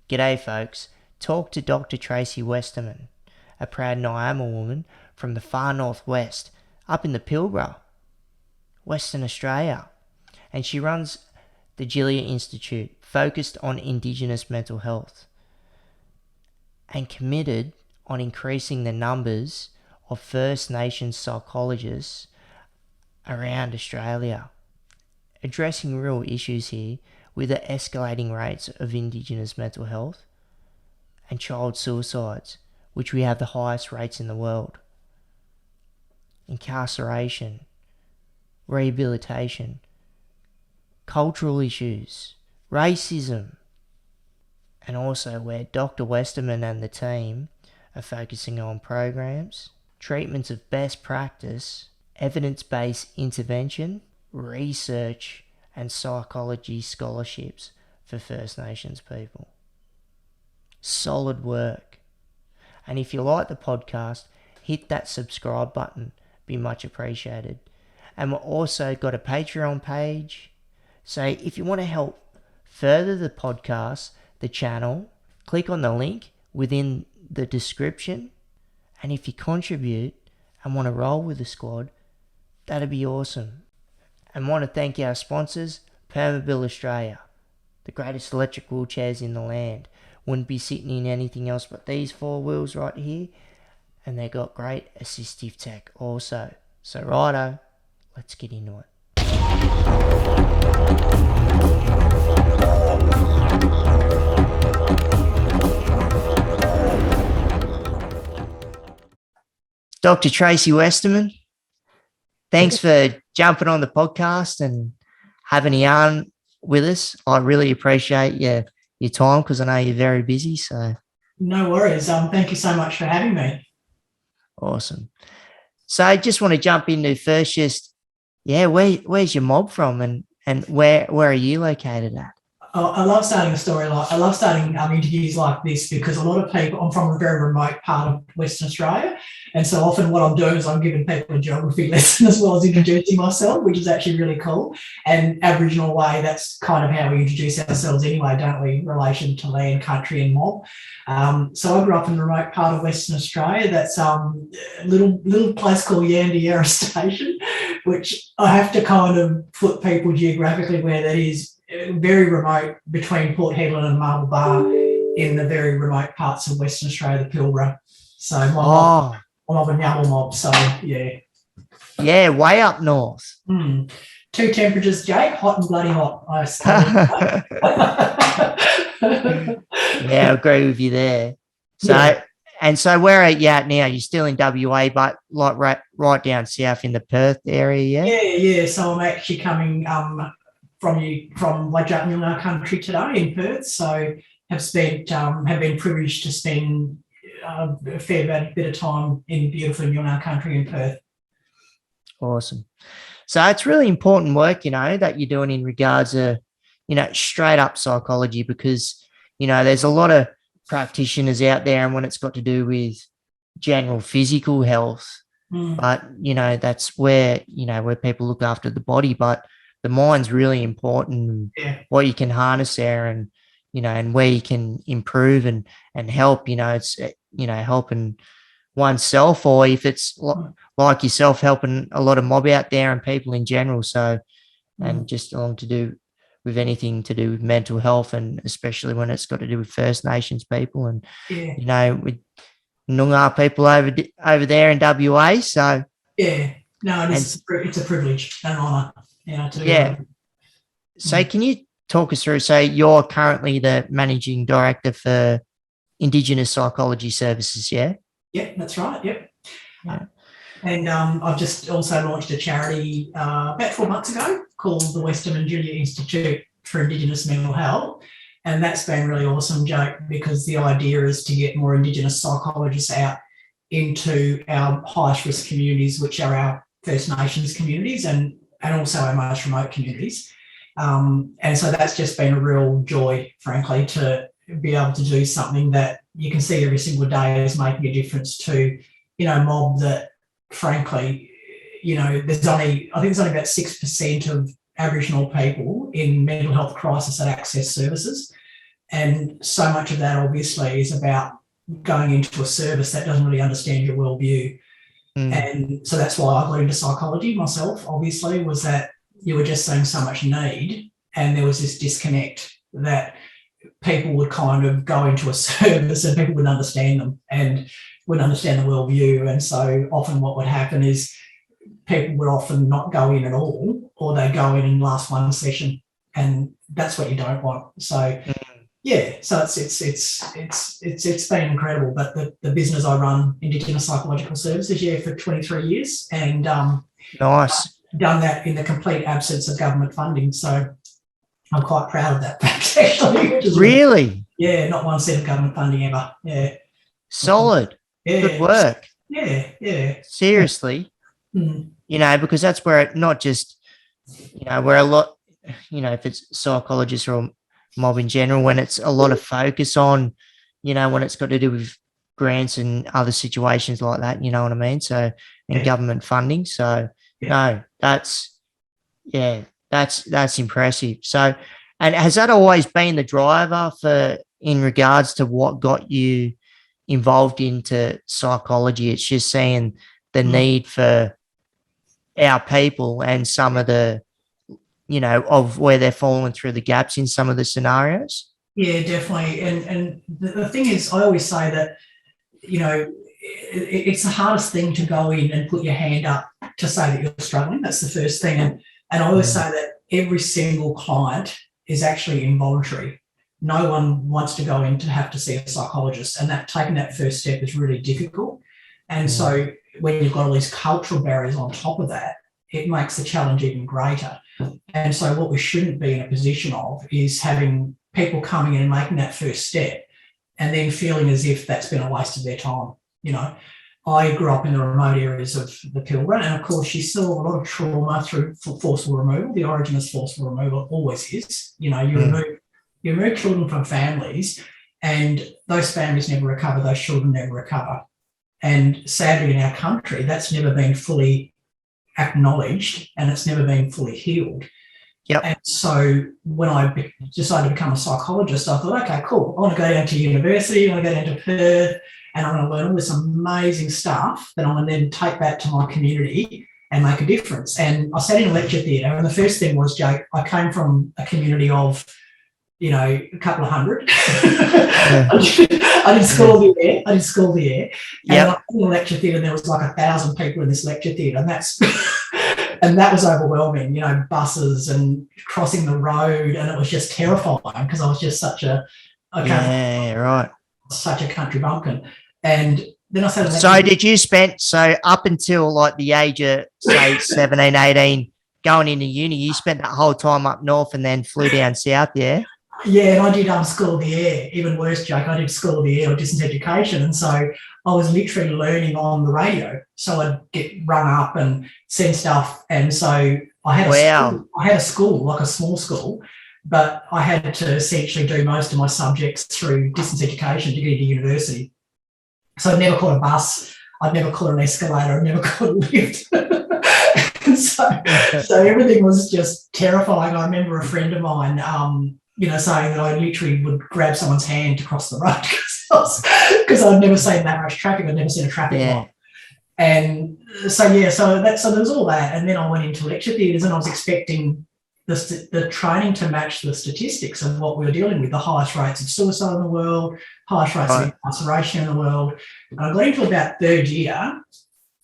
G'day folks, talk to Dr Tracy Westerman, a proud Nyamal woman from the far northwest, up in the Pilbara, Western Australia, and she runs the Jilya Institute, focused on Indigenous mental health, and committed on increasing the numbers of First Nations psychologists around Australia, addressing real issues here with the escalating rates of Indigenous mental health and child suicides, which we have the highest rates in the world, incarceration, rehabilitation, cultural issues, racism, and also where Dr Westerman and the team are focusing on programs, treatments of best practice, evidence-based intervention, research, and psychology scholarships for First Nations people. Solid work. And if you like the podcast, hit that subscribe button, be much appreciated. And we've also got a Patreon page. So if you want to help further the podcast, the channel, click on the link within the description. And if you contribute and want to roll with the squad, that'd be awesome. And want to thank our sponsors, Permobil Australia, the greatest electric wheelchairs in the land. Wouldn't be sitting in anything else but these four wheels right here. And they got great assistive tech also. So righto, let's get into it. Dr. Tracy Westerman, thanks for jumping on the podcast and having a yarn with us. I really appreciate your time because I know you're very busy. So no worries. Thank you so much for having me. Awesome. So I just want to jump into first, where's your mob from and where are you located at? I love starting a story I love starting interviews like this because a lot of people, I'm from a very remote part of Western Australia, and so often what I'm doing is I'm giving people a geography lesson as well as introducing myself, which is actually really cool. And Aboriginal way, that's kind of how we introduce ourselves anyway, don't we, in relation to land, country and mob. So I grew up in a remote part of Western Australia. That's a little place called Yandiera Station, which I have to kind of put people geographically where that is. Very remote between Port Hedland and Marble Bar in the very remote parts of Western Australia, the Pilbara. So I'm of a Nyamal mob, so yeah. Yeah, way up north. Two temperatures, Jake, hot and bloody hot. Yeah, I agree with you there. So yeah. And so where are you at now? You're still in WA, but like right down south in the Perth area, yeah? Yeah. So I'm actually coming from Wajak country today in Perth, so have been privileged to spend a fair bit of time in beautiful Noongar country in Perth. Awesome. So it's really important work, that you're doing in regards to, straight up psychology, because, there's a lot of practitioners out there and when it's got to do with general physical health, but, that's where people look after the body, but the mind's really important. Yeah. What you can harness there and, and where you can improve and help, it's, helping oneself, or if it's like yourself, helping a lot of mob out there and people in general. So, and just along to do with anything to do with mental health, and especially when it's got to do with First Nations people and, with Noongar people over there in WA. So, yeah, no, it's a privilege and an honour. So can you talk us through, so you're currently the managing director for Indigenous Psychology Services, yeah? Yeah, that's right, yep. Yeah. And I've just also launched a charity about 12 months ago called the Western Jilya Institute for Indigenous Mental Health. And that's been really awesome, Jake, because the idea is to get more Indigenous psychologists out into our highest risk communities, which are our First Nations communities and also our most remote communities. And so that's just been a real joy, frankly, to be able to do something that you can see every single day is making a difference to, mob that, frankly, there's only about 6% of Aboriginal people in mental health crisis that access services. And so much of that obviously is about going into a service that doesn't really understand your worldview. And so that's why I got into psychology myself, obviously, was that you were just seeing so much need and there was this disconnect that people would kind of go into a service and people wouldn't understand them and wouldn't understand the worldview. And so often what would happen is people would often not go in at all, or they go in and last one session, and that's what you don't want. So yeah, so it's been incredible. But the business I run, Indigenous Psychological Services, for 23 years, and nice, done that in the complete absence of government funding. So I'm quite proud of that fact, actually. Really? Yeah, not one cent of government funding ever. Yeah, solid. Yeah, good work. Yeah. Seriously, because that's where it not just, where a lot, if it's psychologists or mob in general, when it's a lot of focus on, when it's got to do with grants and other situations like that, you know what I mean? So, and government funding. So, no, that's impressive. So, and has that always been the driver in regards to what got you involved into psychology? It's just seeing the need for our people and some of the, of where they're falling through the gaps in some of the scenarios. Yeah, definitely. And the thing is, I always say that, it's the hardest thing to go in and put your hand up to say that you're struggling. That's the first thing. And I always say that every single client is actually involuntary. No one wants to go in to have to see a psychologist, and that taking that first step is really difficult. And so when you've got all these cultural barriers on top of that, it makes the challenge even greater. And so what we shouldn't be in a position of is having people coming in and making that first step and then feeling as if that's been a waste of their time. I grew up in the remote areas of the Pilbara, and of course you saw a lot of trauma through forcible removal. The origin of forcible removal always is. You remove children from families, and those families never recover, those children never recover. And sadly in our country, that's never been fully acknowledged and it's never been fully healed. Yep. And so when I decided to become a psychologist, I thought, okay, cool. I want to go down to university, I want to go down to Perth, and I want to learn all this amazing stuff that I want to then take back to my community and make a difference. And I sat in a lecture theatre, and the first thing was, Jake, I came from a community of, a couple of hundred. I did school there. And I was in the lecture theatre, and there was like 1,000 people in this lecture theatre, and that was overwhelming. Buses and crossing the road, and it was just terrifying because I was just such a country bumpkin. And then I said, so did you up until like the age of say 17, 18, going into uni, you spent that whole time up north and then flew down south, yeah? Yeah, and I did School of the Air, even worse, Jake. I did School of the Air or distance education. And so I was literally learning on the radio. So I'd get rung up and send stuff. And so I had a school, like a small school, but I had to essentially do most of my subjects through distance education to get into university. So I'd never caught a bus. I'd never caught an escalator. I'd never caught a lift. So everything was just terrifying. I remember a friend of mine, saying that I literally would grab someone's hand to cross the road because I'd never seen that much traffic. I'd never seen a traffic light. And so there was all that. And then I went into lecture theatres, and I was expecting the training to match the statistics of what we were dealing with, the highest rates of suicide in the world, highest rates of incarceration in the world. And I got into about third year,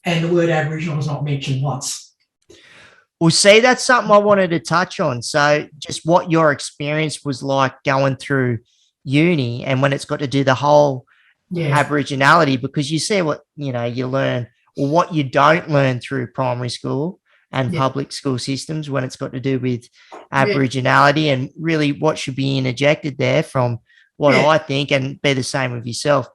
and the word Aboriginal was not mentioned once. Well, see, that's something I wanted to touch on. So just what your experience was like going through uni, and when it's got to do the whole Aboriginality, because you see what, you learn, or what you don't learn through primary school and public school systems when it's got to do with Aboriginality, and really what should be interjected there from what I think, and be the same with yourself.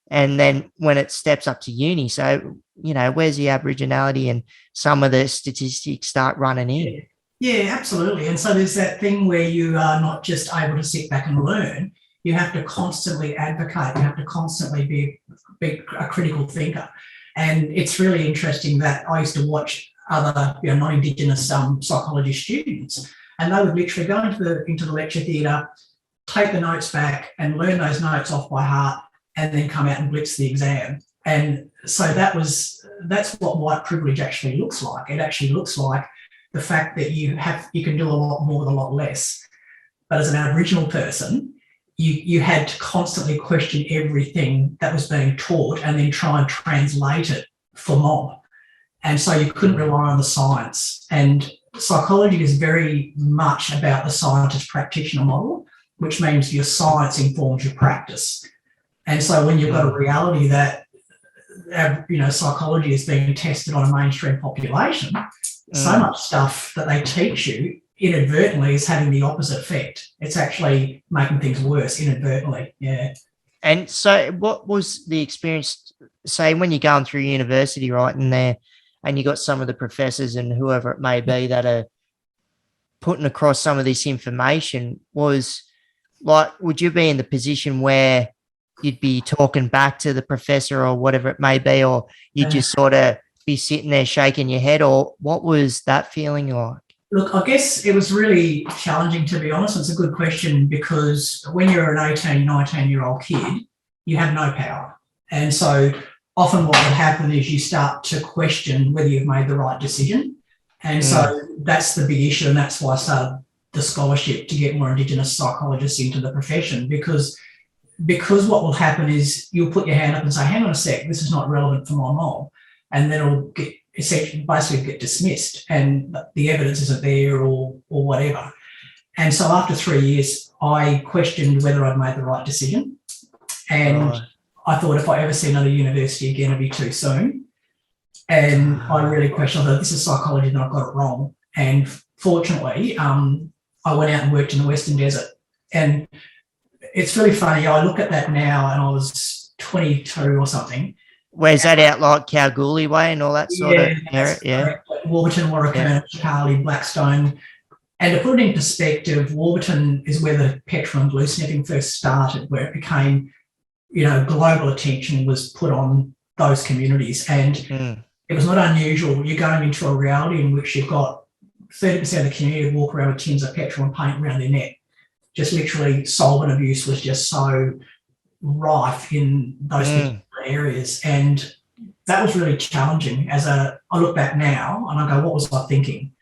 And then when it steps up to uni, so, where's the Aboriginality, and some of the statistics start running in. Yeah, absolutely. And so there's that thing where you are not just able to sit back and learn. You have to constantly advocate. You have to constantly be a critical thinker. And it's really interesting that I used to watch other non-Indigenous psychology students, and they would literally go into the lecture theatre, take the notes back and learn those notes off by heart, and then come out and blitz the exam. And so that's what white privilege actually looks like. It actually looks like the fact that you can do a lot more with a lot less. But as an Aboriginal person, you had to constantly question everything that was being taught and then try and translate it for mob. And so you couldn't rely on the science. And psychology is very much about the scientist practitioner model, which means your science informs your practice. And so when you've got a reality that, psychology is being tested on a mainstream population, so much stuff that they teach you inadvertently is having the opposite effect. It's actually making things worse inadvertently. Yeah. And so what was the experience, say, when you're going through university, right, in there, and you got some of the professors and whoever it may be that are putting across some of this information, was like, would you be in the position where you'd be talking back to the professor or whatever it may be, or you'd just sort of be sitting there shaking your head, or what was that feeling like? Look, I guess it was really challenging, to be honest. It's a good question, because when you're an 18, 19-year-old kid, you have no power. And so often what would happen is you start to question whether you've made the right decision. And so that's the big issue, and that's why I started the scholarship, to get more Indigenous psychologists into the profession, because what will happen is you'll put your hand up and say, hang on a sec, this is not relevant for my mob. And then it'll basically get dismissed, and the evidence isn't there or whatever. And so after 3 years, I questioned whether I'd made the right decision. And I thought, if I ever see another university again, it'd be too soon. And I really questioned, I thought, this is psychology and I've got it wrong. And fortunately, I went out and worked in the Western Desert. And it's really funny, I look at that now, and I was 22 or something. Where's that out, like Kalgoorlie way and all that sort of area? Yeah. Warburton, Warrakana, Charlie, Blackstone. And to put it in perspective, Warburton is where the petrol and glue sniffing first started, where it became, global attention was put on those communities. And it was not unusual. You're going into a reality in which you've got 30% of the community walk around with tins of petrol and paint around their neck. Just literally, solvent abuse was just so rife in those areas. And that was really challenging. I look back now and I go, what was I thinking?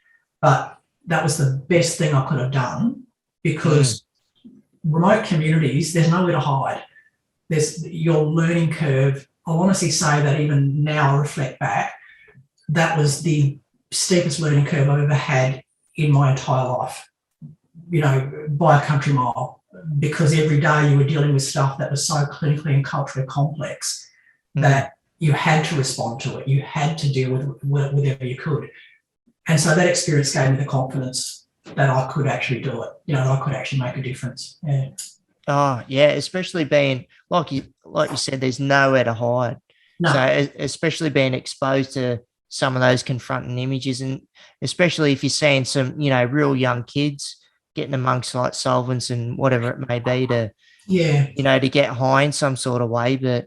But that was the best thing I could have done, because remote communities, there's nowhere to hide. There's your learning curve. I'll honestly say that even now I reflect back, that was the steepest learning curve I've ever had in my entire life, by a country mile, because every day you were dealing with stuff that was so clinically and culturally complex that you had to respond to it. You had to deal with whatever you could. And so that experience gave me the confidence that I could actually do it, that I could actually make a difference. Yeah. Oh, yeah, especially being, like you said, there's nowhere to hide. No. So especially being exposed to some of those confronting images, and especially if you're seeing some, real young kids getting amongst like solvents and whatever it may be to, to get high in some sort of way.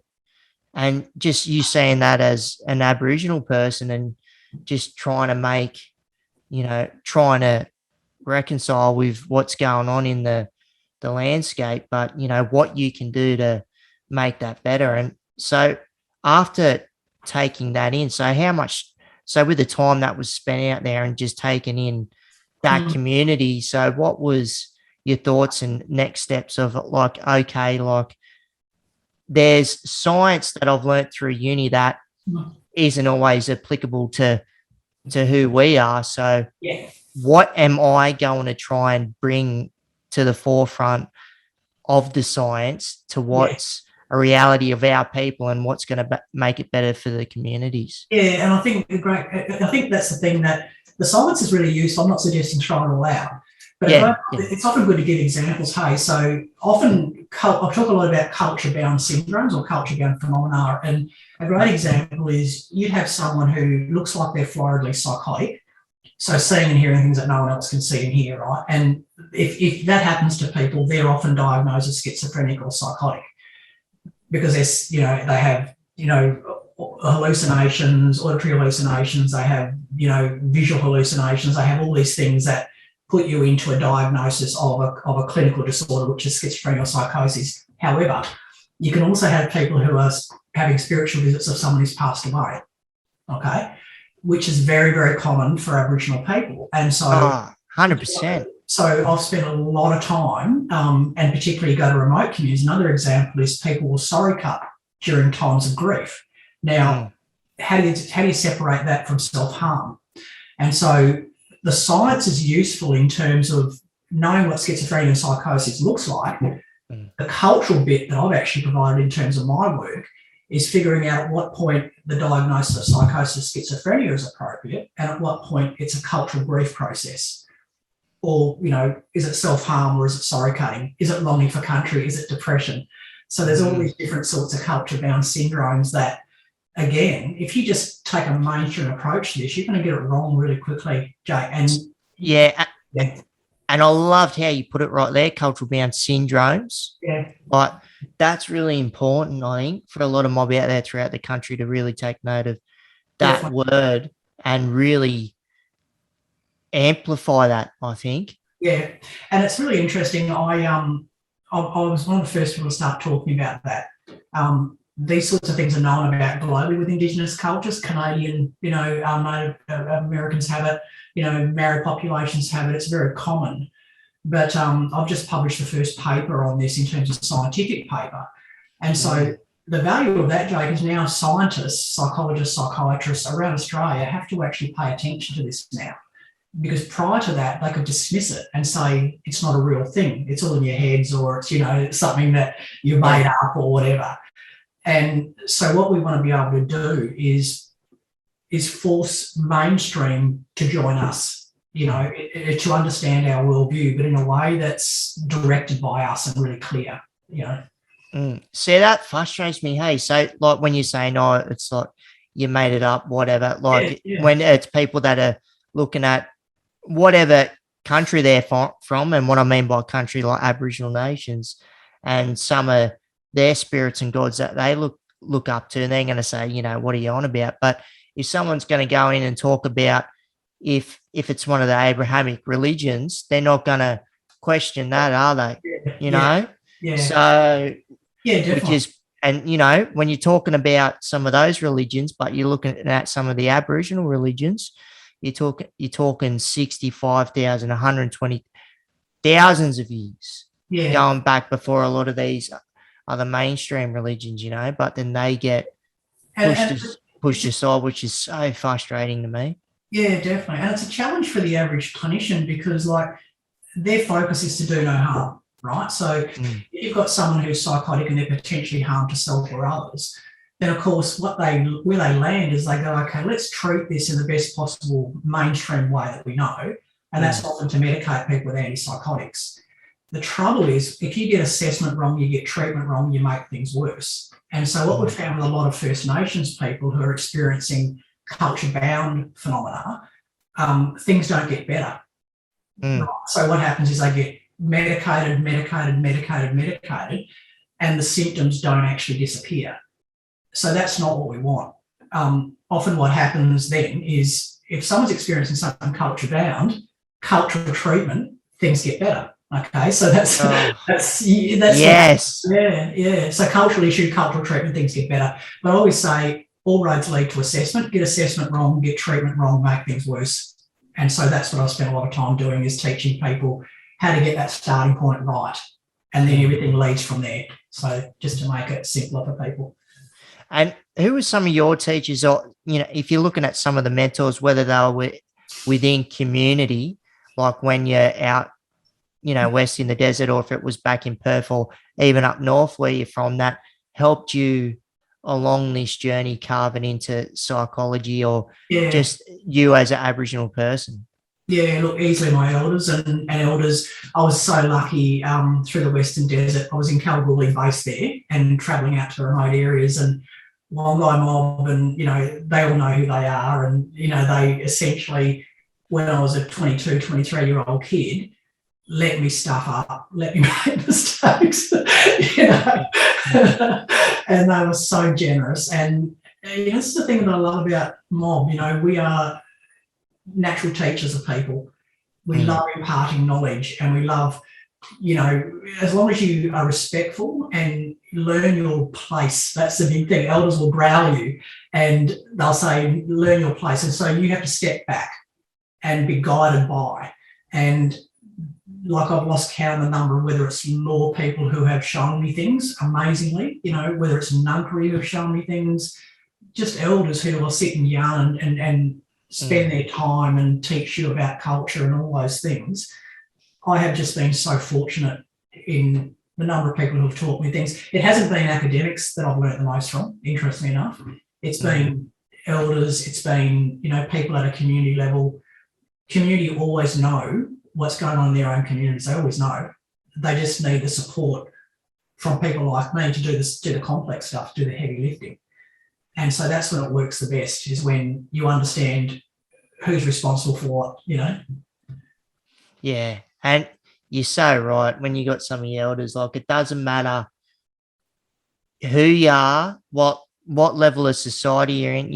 And just you saying that as an Aboriginal person and just trying to reconcile with what's going on in the landscape, but, what you can do to make that better. And so after taking that in, so with the time that was spent out there and just taking in that community, so what was your thoughts and next steps of like, okay, like there's science that I've learnt through uni that isn't always applicable to who we are. So what am I going to try and bring to the forefront of the science to what's a reality of our people and what's going to make it better for the communities? Yeah, and I think that's the thing, that the science is really useful. I'm not suggesting try it all out, but it's often good to give examples. Hey, so often I talk a lot about culture-bound syndromes or culture-bound phenomena, and a great example is you'd have someone who looks like they're floridly psychotic, so seeing and hearing things that no one else can see and hear, right? And if that happens to people, they're often diagnosed as schizophrenic or psychotic, because they have hallucinations, auditory hallucinations, they have visual hallucinations, they have all these things that put you into a diagnosis of a clinical disorder, which is schizophrenia or psychosis. However, you can also have people who are having spiritual visits of someone who's passed away, okay, which is very, very common for Aboriginal people. And so, 100%. So I've spent a lot of time, and particularly go to remote communities. Another example is people will sorry cut during times of grief. Now, how do you separate that from self-harm? And so the science is useful in terms of knowing what schizophrenia and psychosis looks like. The cultural bit that I've actually provided in terms of my work is figuring out at what point the diagnosis of psychosis schizophrenia is appropriate and at what point it's a cultural grief process. Or, is it self-harm or is it sorry cutting? Is it longing for country? Is it depression? So there's all these different sorts of culture-bound syndromes that, again, if you just take a mainstream approach to this, you're going to get it wrong really quickly, Jay. And and I loved how you put it right there, cultural-bound syndromes. Yeah. Like, that's really important, I think, for a lot of mob out there throughout the country to really take note of that word and really amplify that, I think. Yeah, and it's really interesting. I was one of the first people to start talking about that. These sorts of things are known about globally with Indigenous cultures. Canadian, Native Americans have it. Maori populations have it. It's very common. But I've just published the first paper on this in terms of scientific paper. And so the value of that, Jake, is now scientists, psychologists, psychiatrists around Australia have to actually pay attention to this now. Because prior to that, they could dismiss it and say it's not a real thing. It's all in your heads, or it's, something that you made up or whatever. And so what we want to be able to do is force mainstream to join us, to understand our worldview, but in a way that's directed by us and really clear, See, that frustrates me. Hey, so like when you say, no, it's like you made it up, whatever, like when it's people that are looking at whatever country they're from, and what I mean by country, like Aboriginal nations, and some of their spirits and gods that they look up to, and they're going to say, what are you on about? But if someone's going to go in and talk about if it's one of the Abrahamic religions, they're not going to question that, are they? So definitely. When you're talking about some of those religions, but you're looking at some of the Aboriginal religions, you're talking 65,000, 120 thousands of years going back before a lot of these other mainstream religions, but then they get pushed aside, which is so frustrating to me. Yeah, definitely. And it's a challenge for the average clinician because, their focus is to do no harm, right? So if you've got someone who's psychotic and they're potentially harm to self or others, then of course where they land is they go, okay, let's treat this in the best possible mainstream way that we know, and that's often to medicate people with antipsychotics. The trouble is, if you get assessment wrong, you get treatment wrong, you make things worse. And so what we've found with a lot of First Nations people who are experiencing culture-bound phenomena, things don't get better. Right? So what happens is they get medicated, and the symptoms don't actually disappear. So that's not what we want. Often what happens then is if someone's experiencing something culture-bound, cultural treatment, things get better. Okay, so that's yes. So cultural issue, cultural treatment, things get better. But I always say all roads lead to assessment. Get assessment wrong, get treatment wrong, make things worse. And so that's what I spend a lot of time doing, is teaching people how to get that starting point right, and then everything leads from there. So just to make it simpler for people. And who were some of your teachers, or if you're looking at some of the mentors, whether they were within community, like when you're out, west in the desert, or if it was back in Perth or even up north where you're from, that helped you along this journey carving into psychology, or just you as an Aboriginal person? Yeah, look, easily my elders and elders. I was so lucky through the Western Desert. I was in Kalgoorlie base there and travelling out to remote areas, and Wongai mob, and they all know who they are, and they essentially, when I was a 22, 23-year-old kid, let me stuff up, let me make mistakes, and they were so generous. And this is the thing that I love about mob. We are natural teachers of people. We love imparting knowledge, and we love, as long as you are respectful and learn your place. That's the big thing. Elders will growl you and they'll say, learn your place. And so you have to step back and be guided by. And like, I've lost count of the number, whether it's law people who have shown me things amazingly, whether it's nunnery who have shown me things, just elders who will sit and yarn and spend their time and teach you about culture and all those things. I have just been so fortunate in the number of people who have taught me things. It hasn't been academics that I've learnt the most from, interestingly enough. It's been elders, it's been, people at a community level. Community always know what's going on in their own communities. They always know. They just need the support from people like me to do the complex stuff, do the heavy lifting. And so that's when it works the best, is when you understand who's responsible for what, Yeah. And you're so right. When you got some of the elders, like, it doesn't matter who you are, what level of society you're in.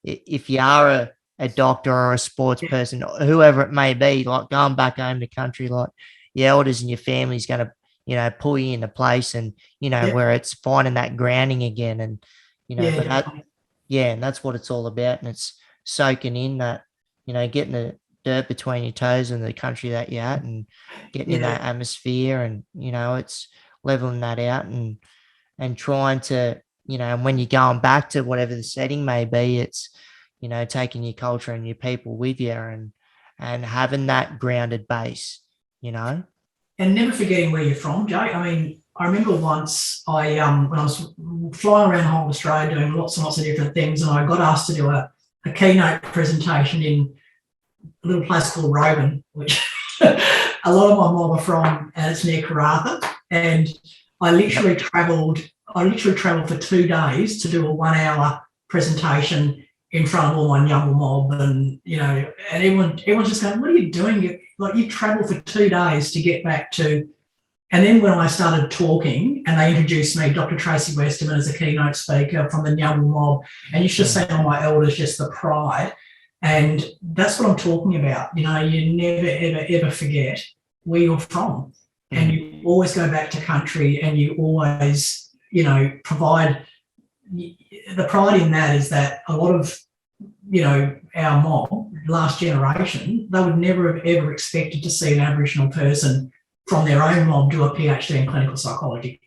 If you are a doctor or a sports person, whoever it may be, like, going back home to country, like, your elders and your family's going to, pull you into place, and, where it's finding that grounding again. And, and that's what it's all about. And it's soaking in that, getting the dirt between your toes and the country that you're at, and getting in that atmosphere, and, it's leveling that out and trying to, and when you're going back to whatever the setting may be, it's, taking your culture and your people with you, and having that grounded base, And never forgetting where you're from, Jay. I mean, I remember once when I was flying around the whole of Australia doing lots and lots of different things, and I got asked to do a keynote presentation in a little place called Rogan, which a lot of my mob are from, and it's near Karratha. And I literally travelled for 2 days to do a 1 hour presentation in front of all my Nyamal mob, and and everyone's just going, "What are you doing? You travel for 2 days to get back to." And then when I started talking, and they introduced me, Dr Tracy Westerman, as a keynote speaker from the Nyamal mob, and you should see on my elders just the pride. And that's what I'm talking about. You never, ever, ever forget where you're from, and you always go back to country, and you always, provide. The pride in that is that a lot of, our mob, last generation, they would never have ever expected to see an Aboriginal person from their own mob do a PhD in clinical psychology.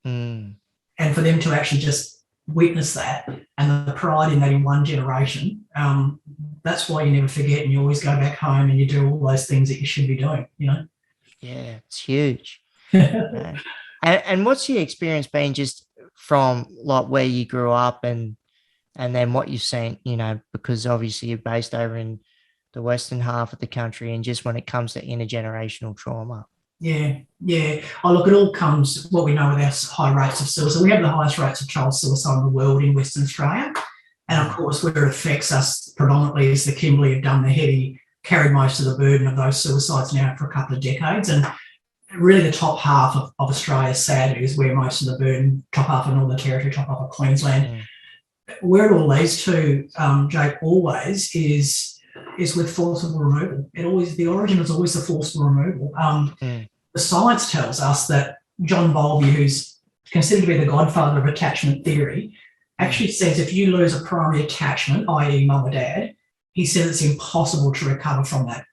And for them to actually just witness that, and the pride in that in one generation, that's why you never forget, and you always go back home and you do all those things that you should be doing, Yeah, it's huge. And what's your experience been just from, like, where you grew up and then what you've seen, because obviously you're based over in the western half of the country, and just when it comes to intergenerational trauma? Yeah. Oh, look, it all comes, what we know with our high rates of suicide. We have the highest rates of child suicide in the world in Western Australia. And of course, where it affects us predominantly is the Kimberley have done the heavy, carried most of the burden of those suicides now for a couple of decades. And really the top half of Australia, sadly, is where most of the burden, top half of Northern Territory, top half of Queensland. Where it all leads to, Jake, always is with forcible removal. The origin is always the forcible removal. The science tells us that John Bowlby, who's considered to be the godfather of attachment theory, actually says if you lose a primary attachment, i.e. mum or dad, he says it's impossible to recover from that.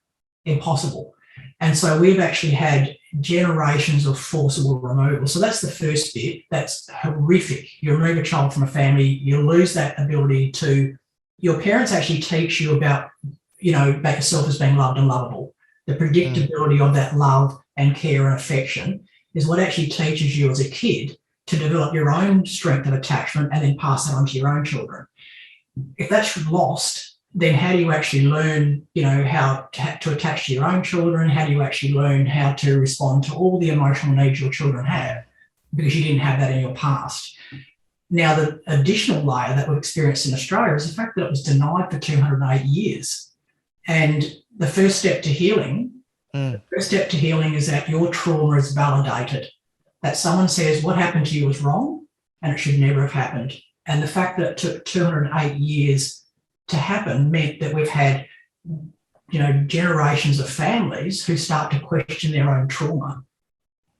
Impossible. And so we've actually had generations of forcible removal. So that's the first bit. That's horrific. You remove a child from a family, you lose that ability to, your parents actually teach you about yourself as being loved and lovable. The predictability of that love and care and affection is what actually teaches you as a kid to develop your own strength of attachment and then pass it on to your own children. If that's lost, then how do you actually learn, how to attach to your own children? How do you actually learn how to respond to all the emotional needs your children have? Because you didn't have that in your past. Now, the additional layer that we've experienced in Australia is the fact that it was denied for 208 years. And the first step to healing, is that your trauma is validated. That someone says what happened to you was wrong and it should never have happened. And the fact that it took 208 years to happen meant that we've had generations of families who start to question their own trauma.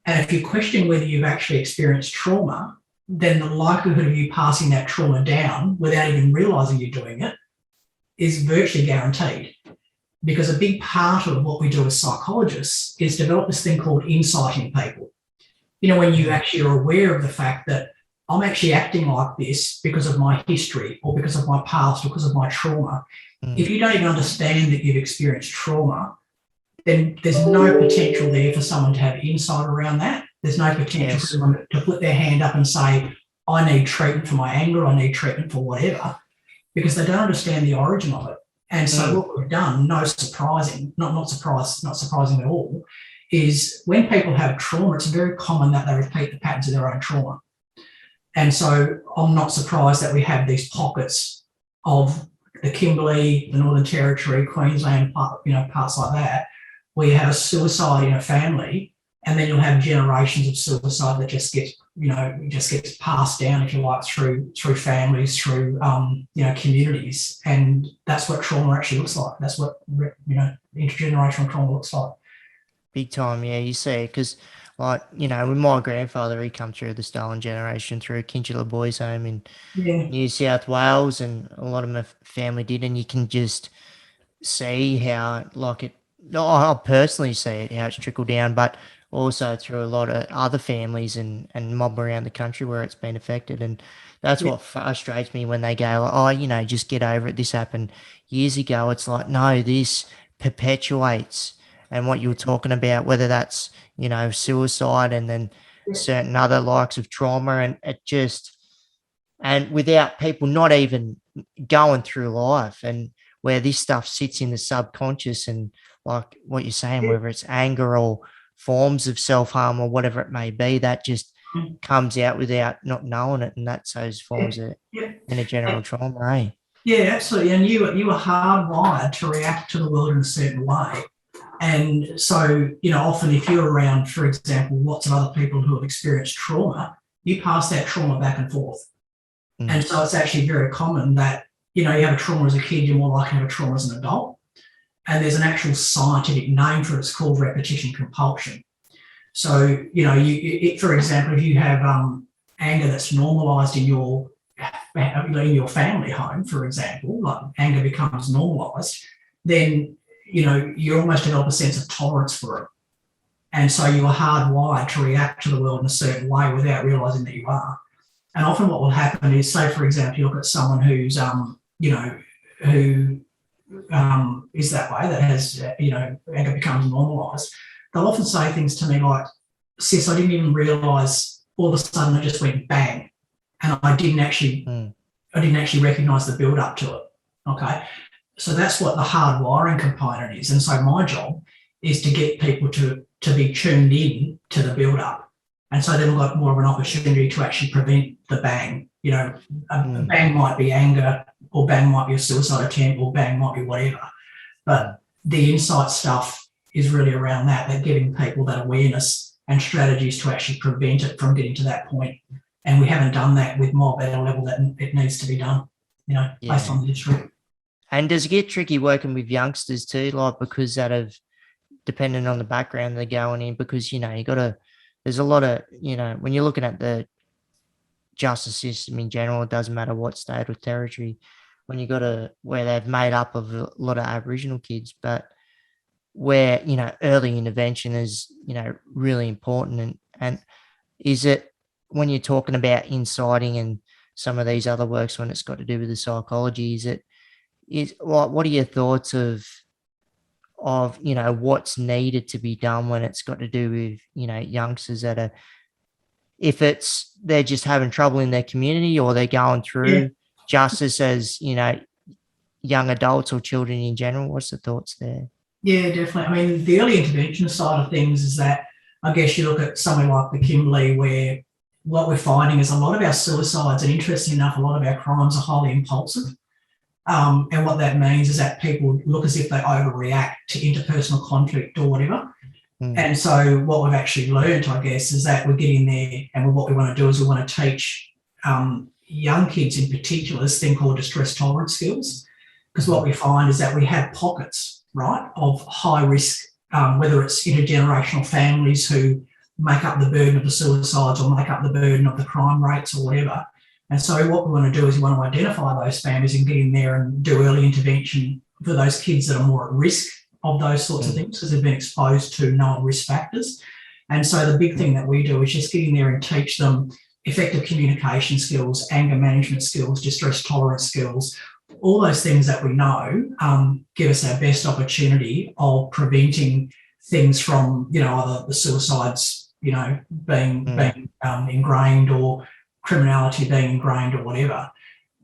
And if you question whether you've actually experienced trauma, then the likelihood of you passing that trauma down without even realizing you're doing it is virtually guaranteed. Because a big part of what we do as psychologists is develop this thing called insight in people. When you actually are aware of the fact that I'm actually acting like this because of my history or because of my past or because of my trauma. If you don't even understand that you've experienced trauma, then there's no potential there for someone to have insight around that. There's no potential for someone to put their hand up and say, I need treatment for my anger, I need treatment for whatever, because they don't understand the origin of it. And so what we've done, not surprising at all, is when people have trauma, it's very common that they repeat the patterns of their own trauma. And so I'm not surprised that we have these pockets of the Kimberley, the Northern Territory, Queensland, parts like that, where you have a suicide in a family, and then you'll have generations of suicide that just gets passed down, if you like, through families, through communities, and that's what trauma actually looks like. That's what intergenerational trauma looks like. Big time, yeah. You see, because with my grandfather, he come through the stolen generation through Kinchela Boys Home in New South Wales, and a lot of my family did, and you can just see how, I personally see it, how it's trickled down, but also through a lot of other families and mob around the country where it's been affected. And that's what frustrates me when they go, just get over it. This happened years ago. It's like, no, this perpetuates. And what you were talking about, whether that's, suicide and then certain other likes of trauma, and it just, and without people not even going through life, and where this stuff sits in the subconscious, and like what you're saying, whether it's anger or forms of self-harm or whatever it may be, that just comes out without not knowing it, and that's those forms of intergenerational trauma, eh? Yeah, absolutely. And you were hardwired to react to the world in a certain way. And so, often if you're around, for example, lots of other people who have experienced trauma, you pass that trauma back and forth. And so it's actually very common that, you have a trauma as a kid, you're more likely to have a trauma as an adult. And there's an actual scientific name for it. It's called repetition compulsion. So, for example, if you have anger that's normalized in your family home, for example, like anger becomes normalized, then, you almost develop a sense of tolerance for it. And so you are hardwired to react to the world in a certain way without realizing that you are. And often what will happen is, say, for example, you look at someone who's, who is that way, that has, anger becomes normalized. They'll often say things to me like, sis, I didn't even realise all of a sudden it just went bang. And I didn't actually recognise the build up to it. Okay. So that's what the hardwiring component is. And so my job is to get people to be tuned in to the build up. And so then we've got more of an opportunity to actually prevent the bang. A bang might be anger, or bang might be a suicide attempt, or bang might be whatever. But the insight stuff is really around that giving people that awareness and strategies to actually prevent it from getting to that point. And we haven't done that with mob at a level that it needs to be done, based on the history. And does it get tricky working with youngsters too, because that have, depending on the background they're going in, because, there's a lot of, when you're looking at the justice system in general, it doesn't matter what state or territory, when you got where they've made up of a lot of Aboriginal kids, but where, early intervention is, really important. And is it, when you're talking about inciting and some of these other works, when it's got to do with the psychology, what are your thoughts of what's needed to be done when it's got to do with, youngsters that are, if they're just having trouble in their community, or they're going through justice as, young adults or children in general? What's the thoughts there? Yeah, definitely. I mean, the early intervention side of things is that, I guess you look at somewhere like the Kimberley, where what we're finding is a lot of our suicides, and interestingly enough, a lot of our crimes are highly impulsive. And what that means is that people look as if they overreact to interpersonal conflict or whatever. And so what we've actually learned, I guess, is that we're getting there, and what we want to do is we want to teach young kids in particular this thing called distress tolerance skills. Because what we find is that we have pockets. right, of high risk, whether it's intergenerational families who make up the burden of the suicides or make up the burden of the crime rates or whatever. And so what we want to do is we want to identify those families and get in there and do early intervention for those kids that are more at risk of those sorts of things because they've been exposed to known risk factors. And so the big thing that we do is just get in there and teach them effective communication skills, anger management skills, distress tolerance skills, all those things that we know give us our best opportunity of preventing things from, either the suicides, being ingrained or criminality being ingrained or whatever.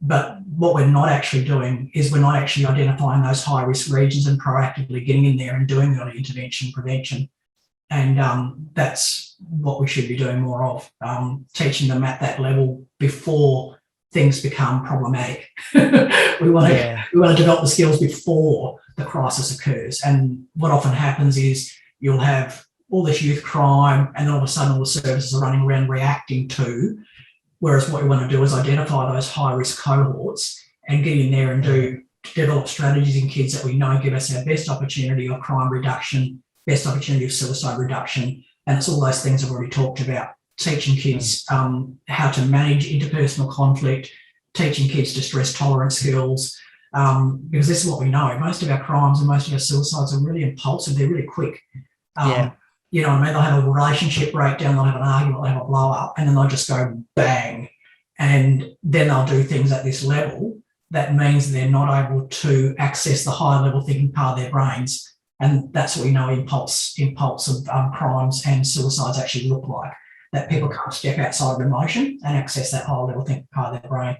But what we're not actually doing is we're not actually identifying those high risk regions and proactively getting in there and doing early intervention prevention. And that's what we should be doing more of, teaching them at that level before things become problematic. we want to develop the skills before the crisis occurs. And what often happens is you'll have all this youth crime and then all of a sudden all the services are running around reacting to, whereas what we want to do is identify those high risk cohorts and get in there and develop strategies in kids that we know give us our best opportunity of crime reduction, best opportunity of suicide reduction. And it's all those things I've already talked about. Teaching kids how to manage interpersonal conflict, teaching kids distress tolerance skills, because this is what we know. Most of our crimes and most of our suicides are really impulsive. They're really quick. They'll have a relationship breakdown, they'll have an argument, they'll have a blow up, and then they'll just go bang. And then they'll do things at this level that means they're not able to access the higher level thinking part of their brains. And that's what we know impulsive crimes and suicides actually look like, that people can't step outside of emotion and access that higher level thinking part of their brain.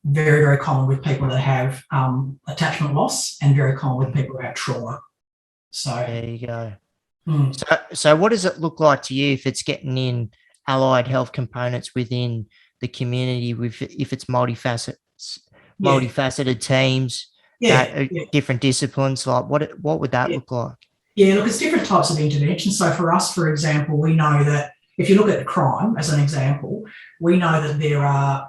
Very, very common with people that have attachment loss and very common with people who have trauma. So there you go. So what does it look like to you if it's getting in allied health components within the community, if it's multifaceted teams, different disciplines? Like what would that look like? Yeah, look, it's different types of intervention. So for us, for example, we know that if you look at crime as an example, we know that there are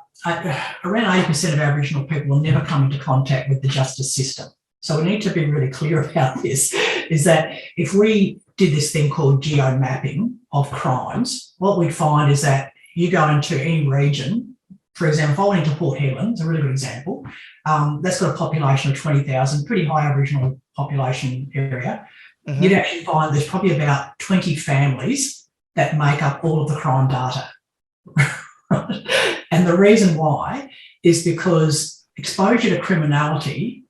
around 80% of Aboriginal people will never come into contact with the justice system. So we need to be really clear about this, is that if we did this thing called Geo Mapping of Crimes, what we'd find is that you go into any region, for example, if I went into Port Hedland, it's a really good example, that's got a population of 20,000, pretty high Aboriginal population area. You'd actually find there's probably about 20 families that make up all of the crime data. And the reason why is because exposure to criminality,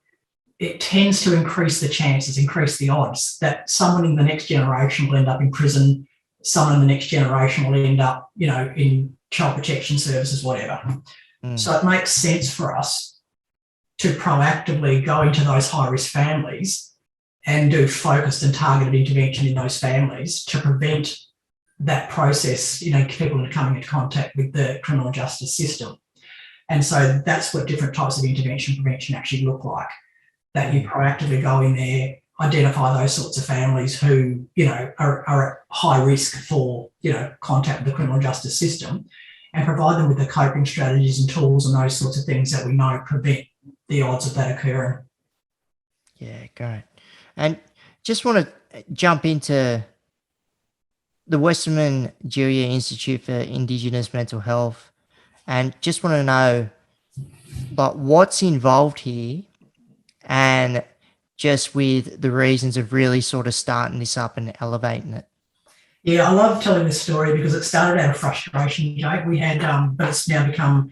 it tends to increase the chances, increase the odds that someone in the next generation will end up in prison, someone in the next generation will end up, in child protection services, whatever. So it makes sense for us to proactively go into those high-risk families and do focused and targeted intervention in those families to prevent that process, people coming into contact with the criminal justice system. And so that's what different types of intervention prevention actually look like, that you proactively go in there, identify those sorts of families who, are at high risk for, contact with the criminal justice system, and provide them with the coping strategies and tools and those sorts of things that we know prevent the odds of that occurring. Yeah, great. And just want to jump into the Westerman Jilya Institute for Indigenous Mental Health, and just want to know, what's involved here, and just with the reasons of really sort of starting this up and elevating it. Yeah, I love telling this story because it started out of frustration, Jake. We had, but it's now become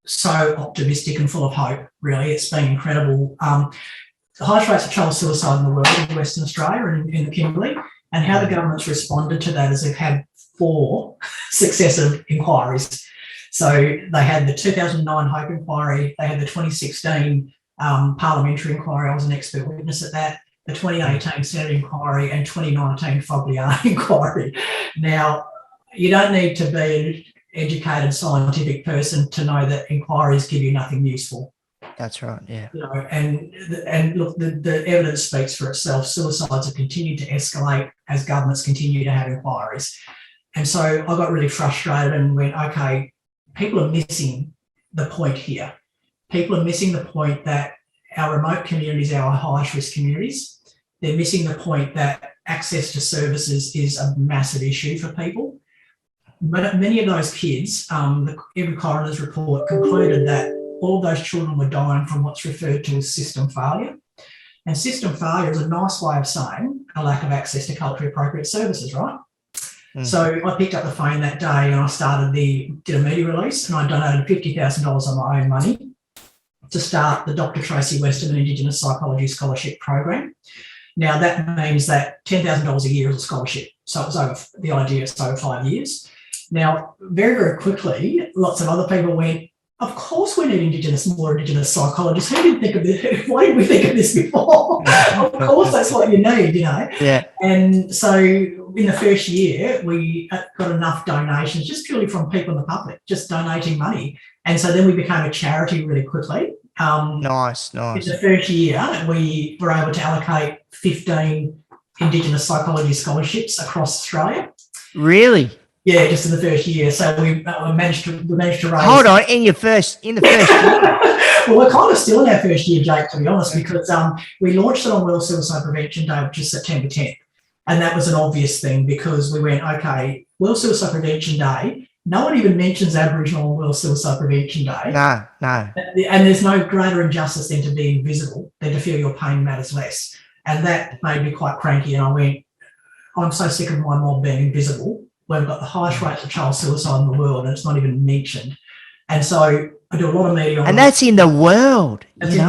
so optimistic and full of hope, really. It's been incredible. The highest rates of child suicide in the world in Western Australia and in the Kimberley, and how the government's responded to that is they've had 4 successive inquiries. So they had the 2009 Hope Inquiry, they had the 2016 parliamentary inquiry. I was an expert witness at that, the 2018 Senate inquiry, and 2019 Fogliar inquiry. Now, you don't need to be an educated scientific person to know that inquiries give you nothing useful. That's right, yeah. And look, the evidence speaks for itself. Suicides have continued to escalate as governments continue to have inquiries. And so I got really frustrated and went, okay, people are missing the point here. People are missing the point that our remote communities are our highest risk communities. they're missing the point that access to services is a massive issue for people. But many of those kids, every coroner's report concluded that all of those children were dying from what's referred to as system failure. And system failure is a nice way of saying a lack of access to culturally appropriate services, right? So I picked up the phone that day and I did a media release, and I donated $50,000 of my own money to start the Dr Tracy Westerman Indigenous Psychology Scholarship Program. Now that means that $10,000 a year is a scholarship. So it's over, the idea is over 5 years. Now, very, very quickly, lots of other people went, of course we need more Indigenous psychologists. Who didn't think of this? Why didn't we think of this before? Of course, that's what you need, you know. Yeah. And so in the first year, we got enough donations just purely from people in the public, just donating money. And so then we became a charity really quickly. Nice. In the first year, we were able to allocate 15 Indigenous psychology scholarships across Australia. Really? Yeah, just in the first year. So we managed to raise. Hold on, in the first year. Well, we're kind of still in our first year, Jake, to be honest, because we launched it on World Suicide Prevention Day, which is September 10th. And that was an obvious thing because we went, okay, World Suicide Prevention Day, no one even mentions Aboriginal on World Suicide Prevention Day. No. And there's no greater injustice than to be invisible, than to feel your pain matters less. And that made me quite cranky. And I went, I'm so sick of my mob being invisible. We've got the highest rates of child suicide in the world, and it's not even mentioned. And so I do a lot of media, and that's in the world, and in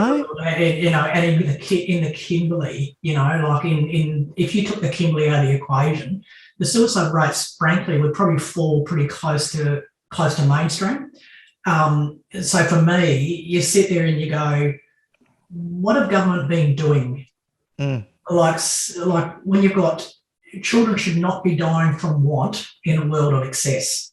the Kimberley, like in if you took the Kimberley out of the equation, the suicide rates, frankly, would probably fall pretty close to mainstream. So for me, you sit there and you go, what have government been doing? Like when you've got children should not be dying from want in a world of excess.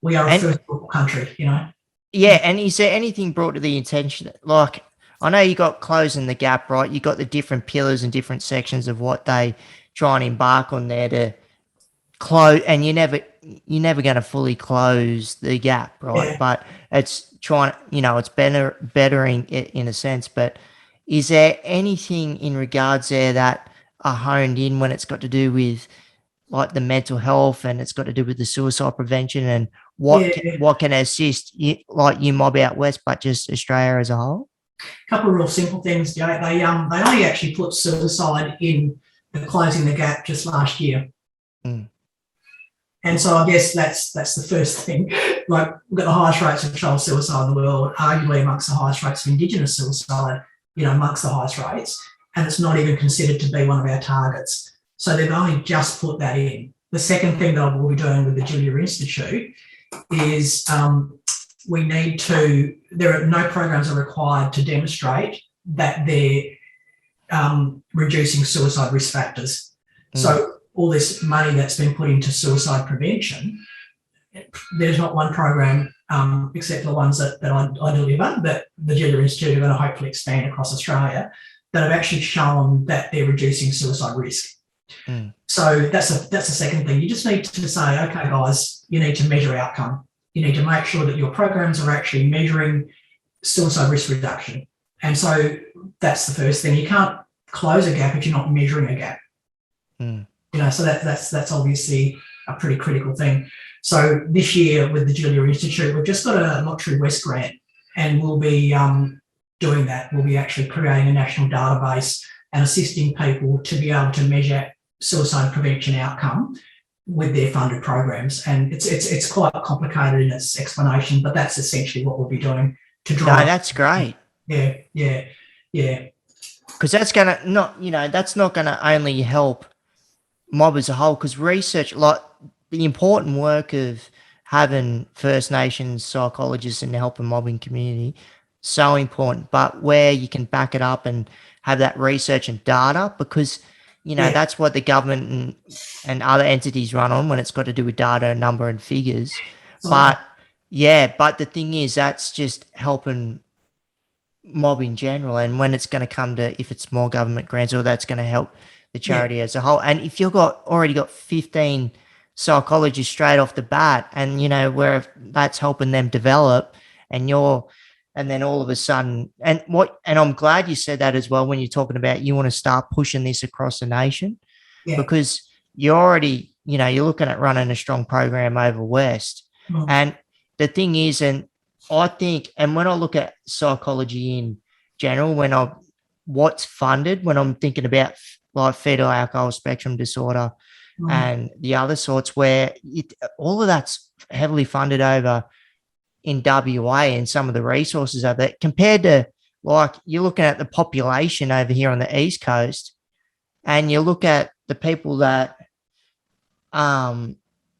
We are a first world country, Yeah, and is there anything brought to the attention? Like, I know you got closing the gap, right? You got the different pillars and different sections of what they try and embark on there to close, and you're never going to fully close the gap, right? Yeah. But it's trying, it's bettering it in a sense. But is there anything in regards there that are honed in when it's got to do with like the mental health, and it's got to do with the suicide prevention and what can assist like you mob out west, but just Australia as a whole? A couple of real simple things. They only actually put suicide in the closing the gap just last year. And so I guess that's the first thing. Like, we've got the highest rates of child suicide in the world, arguably amongst the highest rates of Indigenous suicide, amongst the highest rates. And it's not even considered to be one of our targets. So they've only just put that in. The second thing that I will be doing with the Jilya Institute is no programs are required to demonstrate that they're reducing suicide risk factors. So all this money that's been put into suicide prevention, there's not one program, except for the ones that I deliver, that the Jilya Institute are going to hopefully expand across Australia, that have actually shown that they're reducing suicide risk. So that's the second thing. You just need to say, okay, guys, you need to measure outcome. You need to make sure that your programs are actually measuring suicide risk reduction. And so that's the first thing. You can't close a gap if you're not measuring a gap. So that's obviously a pretty critical thing. So this year with the Jilya Institute, we've just got a Lottery West grant, and we'll be doing that. We'll be actually creating a national database and assisting people to be able to measure suicide prevention outcome with their funded programs. And it's quite complicated in its explanation, but that's essentially what we'll be doing to drive. No, that's great. Yeah. Because that's not going to only help mob as a whole, because research, like the important work of having First Nations psychologists and helping mobbing community, so important, but where you can back it up and have that research and data, because that's what the government and other entities run on when it's got to do with data and number and figures. But the thing is, that's just helping mob in general. And when it's going to come to, if it's more government grants, or that's going to help the charity as a whole. And if you've already got 15 psychologists straight off the bat, and where that's helping them develop, and you're and then all of a sudden, and I'm glad you said that as well when you're talking about you want to start pushing this across the nation, Yeah. because you're already, you're looking at running a strong program over West. And the thing is, and I think, and when I look at psychology in general, what's funded, when I'm thinking about like fetal alcohol spectrum disorder and the other sorts, where all of that's heavily funded over in WA, and some of the resources of that, compared to, like, you're looking at the population over here on the East Coast, and you look at the people that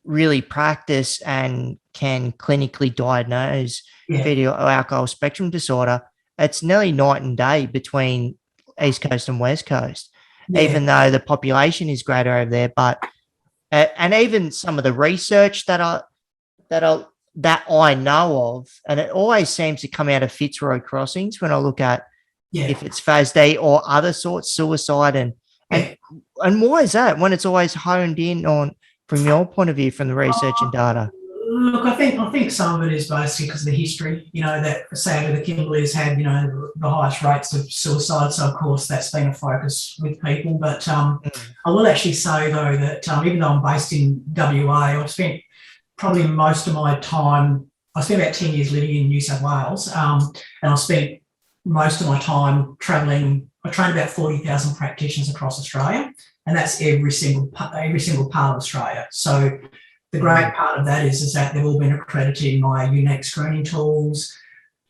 really practice and can clinically diagnose fetal alcohol spectrum disorder. It's nearly night and day between East Coast and West Coast, even though the population is greater over there. But and even some of the research that I know of, and it always seems to come out of Fitzroy crossings when I look at if it's phase D or other sorts, suicide, and why is that, when it's always honed in on, from your point of view, from the research and data? Look, I think some of it is basically because of the history, that sadly the Kimberley has had, the highest rates of suicide. So of course that's been a focus with people. But I will actually say though that even though I'm based in WA, I've spent probably most of my time, I spent about 10 years living in New South Wales, and I spent most of my time travelling. I trained about 40,000 practitioners across Australia, and that's every single part of Australia. So the great part of that is that they've all been accredited in my unique screening tools,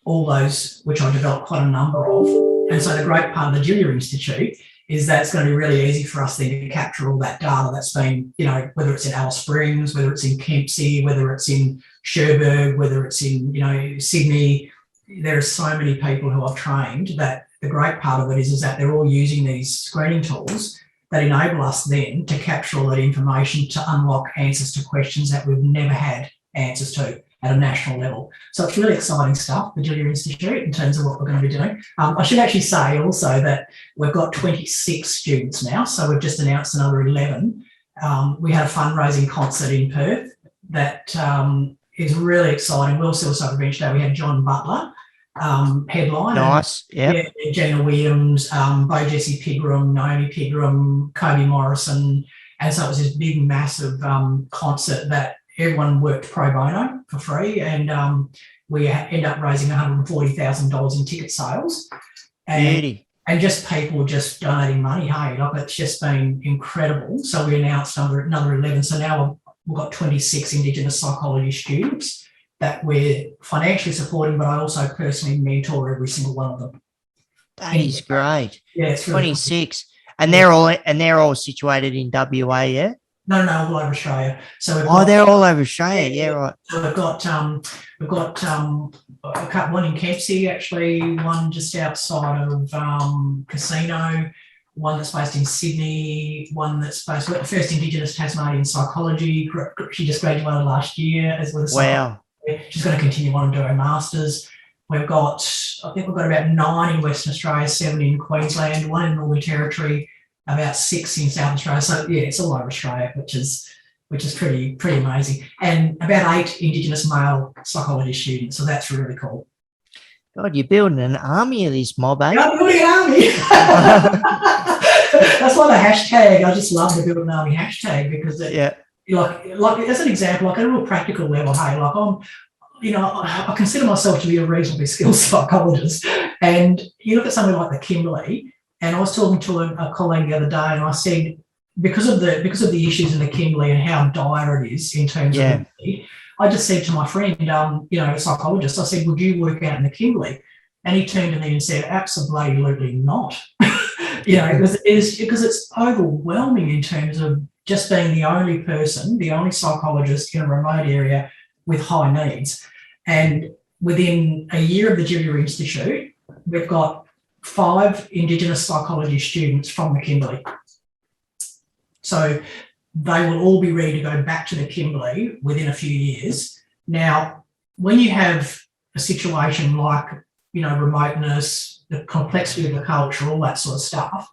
all those which I developed quite a number of. And so the great part of the Jilya Institute is that it's going to be really easy for us then to capture all that data that's been, whether it's in Alice Springs, whether it's in Kempsey, whether it's in Cherbourg, whether it's in, Sydney. There are so many people who I've trained that the great part of it is that they're all using these screening tools that enable us then to capture all that information to unlock answers to questions that we've never had answers to at a national level. So it's really exciting stuff, the Jilya Institute, in terms of what we're going to be doing. I should actually say also that we've got 26 students now, so we've just announced another 11. We had a fundraising concert in Perth that is really exciting. World Suicide Prevention Day, we had John Butler headline. Nice, yeah. Jenna Williams, Bo Jessie Pigram, Naomi Pigram, Kobe Morrison. And so it was this big, massive concert that everyone worked pro bono for free, and we ended up raising $140,000 in ticket sales. And just people just donating money. Hey, it's just been incredible. So we announced another 11. So now we've got 26 Indigenous psychology students that we're financially supporting, but I also personally mentor every single one of them. That is great. Yeah, it's really 26, cool. And they're all situated in WA, yeah. No, all over Australia. So they're all over Australia. Yeah, right. So we've got one in Kempsey, actually, one just outside of Casino, one that's based in Sydney, one that's based. We've got the first Indigenous Tasmanian psychology. She just graduated last year as well. Wow. She's going to continue on and do her masters. I think we've got about 9 in Western Australia, 7 in Queensland, 1 in Northern Territory, about 6 in South Australia. So yeah, it's all over Australia, which is pretty amazing. And about 8 Indigenous male psychology students. So that's really cool. God, you're building an army of this mob, eh? I'm building an army. That's why the hashtag. I just love the build an army hashtag, because like as an example, like at a real practical level, hey, like I consider myself to be a reasonably skilled psychologist, and you look at something like the Kimberley, and I was talking to a colleague the other day, and I said, because of the issues in the Kimberley and how dire it is in terms of empathy, I just said to my friend, a psychologist, I said, would you work out in the Kimberley? And he turned to me and said, absolutely not. Because it's overwhelming in terms of just being the only person, the only psychologist in a remote area with high needs. And within a year of the Jilya Institute, we've got 5 Indigenous psychology students from the Kimberley. So they will all be ready to go back to the Kimberley within a few years. Now, when you have a situation like, remoteness, the complexity of the culture, all that sort of stuff,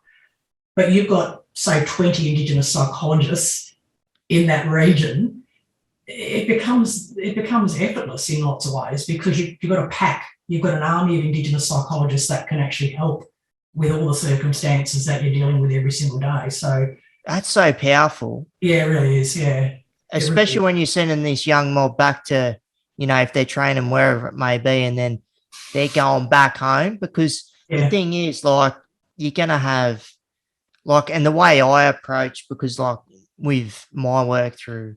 but you've got, say, 20 Indigenous psychologists in that region, it becomes effortless in lots of ways, because you've got a pack, you've got an army of Indigenous psychologists that can actually help with all the circumstances that you're dealing with every single day. So That's so powerful. yeah, it really is. Yeah, especially when you're sending this young mob back to, if they're training wherever it may be, and then they're going back home, because the thing is, like, you're going to have, like, and the way I approach, because like with my work through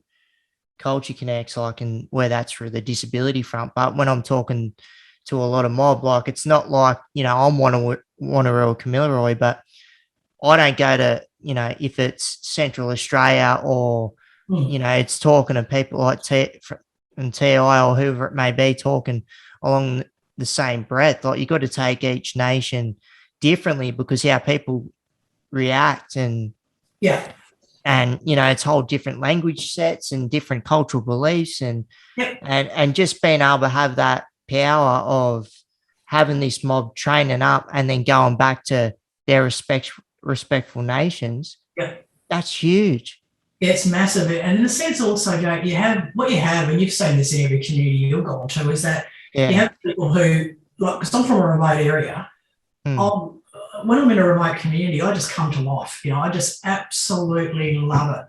Culture Connects, like, and where that's through the disability front, but when I'm talking to a lot of mob, like, it's not like, I'm Wanneroo or Kamilaroi, but I don't go to, if it's Central Australia or, it's talking to people like and TI or whoever it may be, talking along the same breadth. Like, you got to take each nation differently, because how people react and it's whole different language sets and different cultural beliefs, and just being able to have that power of having this mob training up and then going back to their respectful nations. That's huge. Yeah, it's massive. And in a sense also, you have what you have, and you've seen this in every community you've gone to, is that you have people who, like, because I'm from a remote area, when I'm in a remote community, I just come to life. I just absolutely love it.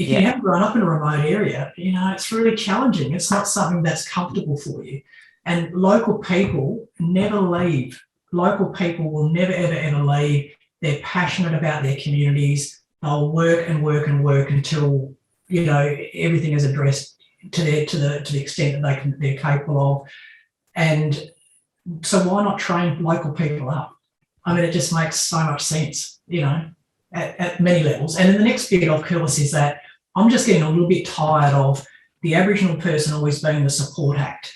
If you haven't grown up in a remote area, it's really challenging. It's not something that's comfortable for you. And local people never leave. Local people will never, ever, ever leave. They're passionate about their communities. They'll work and work and work until, everything is addressed to the extent that they're capable of. And so why not train local people up? I mean, it just makes so much sense, at many levels. And then the next bit, of course, is that I'm just getting a little bit tired of the Aboriginal person always being the support act.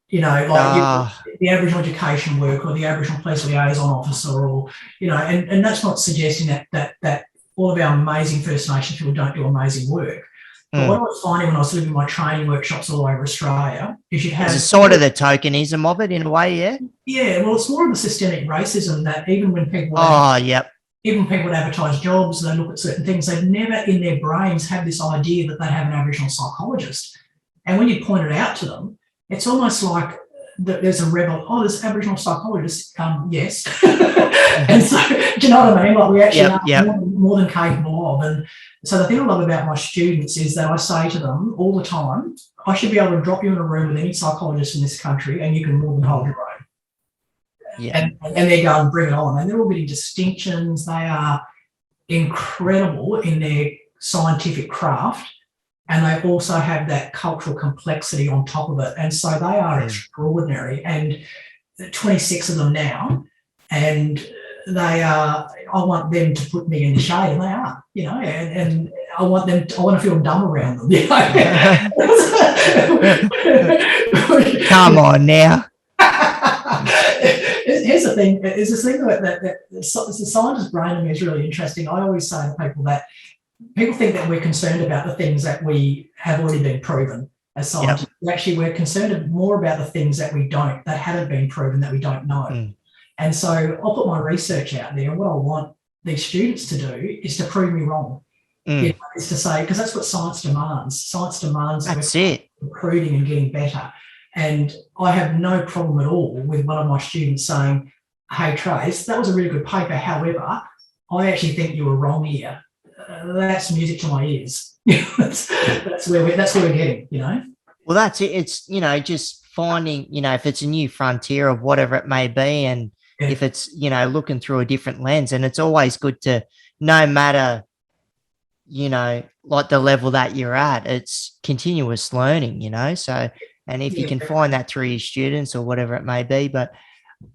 The Aboriginal education worker or the Aboriginal police liaison officer, or, and that's not suggesting that all of our amazing First Nations people don't do amazing work. But what I was finding when I was doing my training workshops all over Australia is you have... It's sort of the tokenism of it in a way, yeah? Yeah, well, it's more of a systemic racism that even when people... Even when people advertise jobs, they look at certain things, they've never in their brains have this idea that they have an Aboriginal psychologist. And when you point it out to them, it's almost like there's a rebel, there's Aboriginal psychologists, yes. And so, do you know what I mean? Like, we actually are more than capable of. And so the thing I love about my students is that I say to them all the time, I should be able to drop you in a room with any psychologist in this country and you can more than hold your own. And they go and bring it on. And they're all getting distinctions. They are incredible in their scientific craft. And they also have that cultural complexity on top of it. And so they are extraordinary. And 26 of them now. And they are, I want them to put me in the shade, and they are, and I want to feel dumb around them. Come on now. Here's the thing, is this thing that the scientist's brain to me is really interesting. I always say to people that people think that we're concerned about the things that we have already been proven as scientists. Actually, we're concerned more about the things that haven't been proven, that we don't know. And so I'll put my research out there, and what I want these students to do is to prove me wrong. Is to say, because that's what science demands. Science demands recruiting and getting better. And I have no problem at all with one of my students saying, hey, Trace, that was a really good paper. However, I actually think you were wrong here. That's music to my ears. that's where we're getting, Well, that's it. It's, just finding, if it's a new frontier of whatever it may be, and if it's, looking through a different lens, and it's always good to, no matter, like the level that you're at, it's continuous learning, so, and if you can find that through your students or whatever it may be, but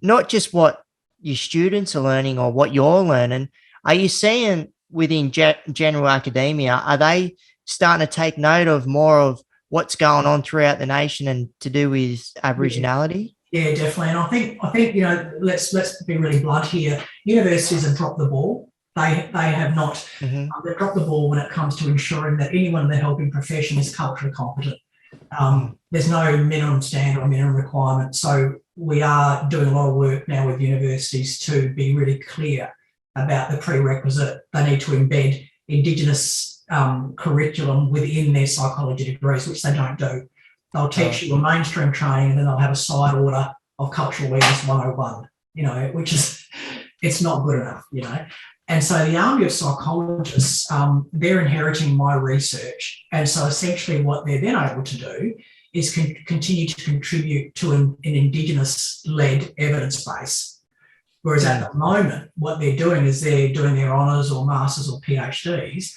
not just what your students are learning or what you're learning, are you seeing within general academia, are they starting to take note of more of what's going on throughout the nation and to do with Aboriginality? Yeah, definitely. And I think let's be really blunt here. Universities have dropped the ball. They have not. They've dropped the ball when it comes to ensuring that anyone in the helping profession is culturally competent. There's no minimum standard or minimum requirement. So we are doing a lot of work now with universities to be really clear about the prerequisite. They need to embed Indigenous curriculum within their psychology degrees, which they don't do. They'll teach you a mainstream training and then they'll have a side order of cultural awareness 101, which is, it's not good enough, And so the army of psychologists, they're inheriting my research. And so essentially what they're then able to do is continue to contribute to an Indigenous-led evidence base. Whereas at the moment, what they're doing is they're doing their honours or masters or PhDs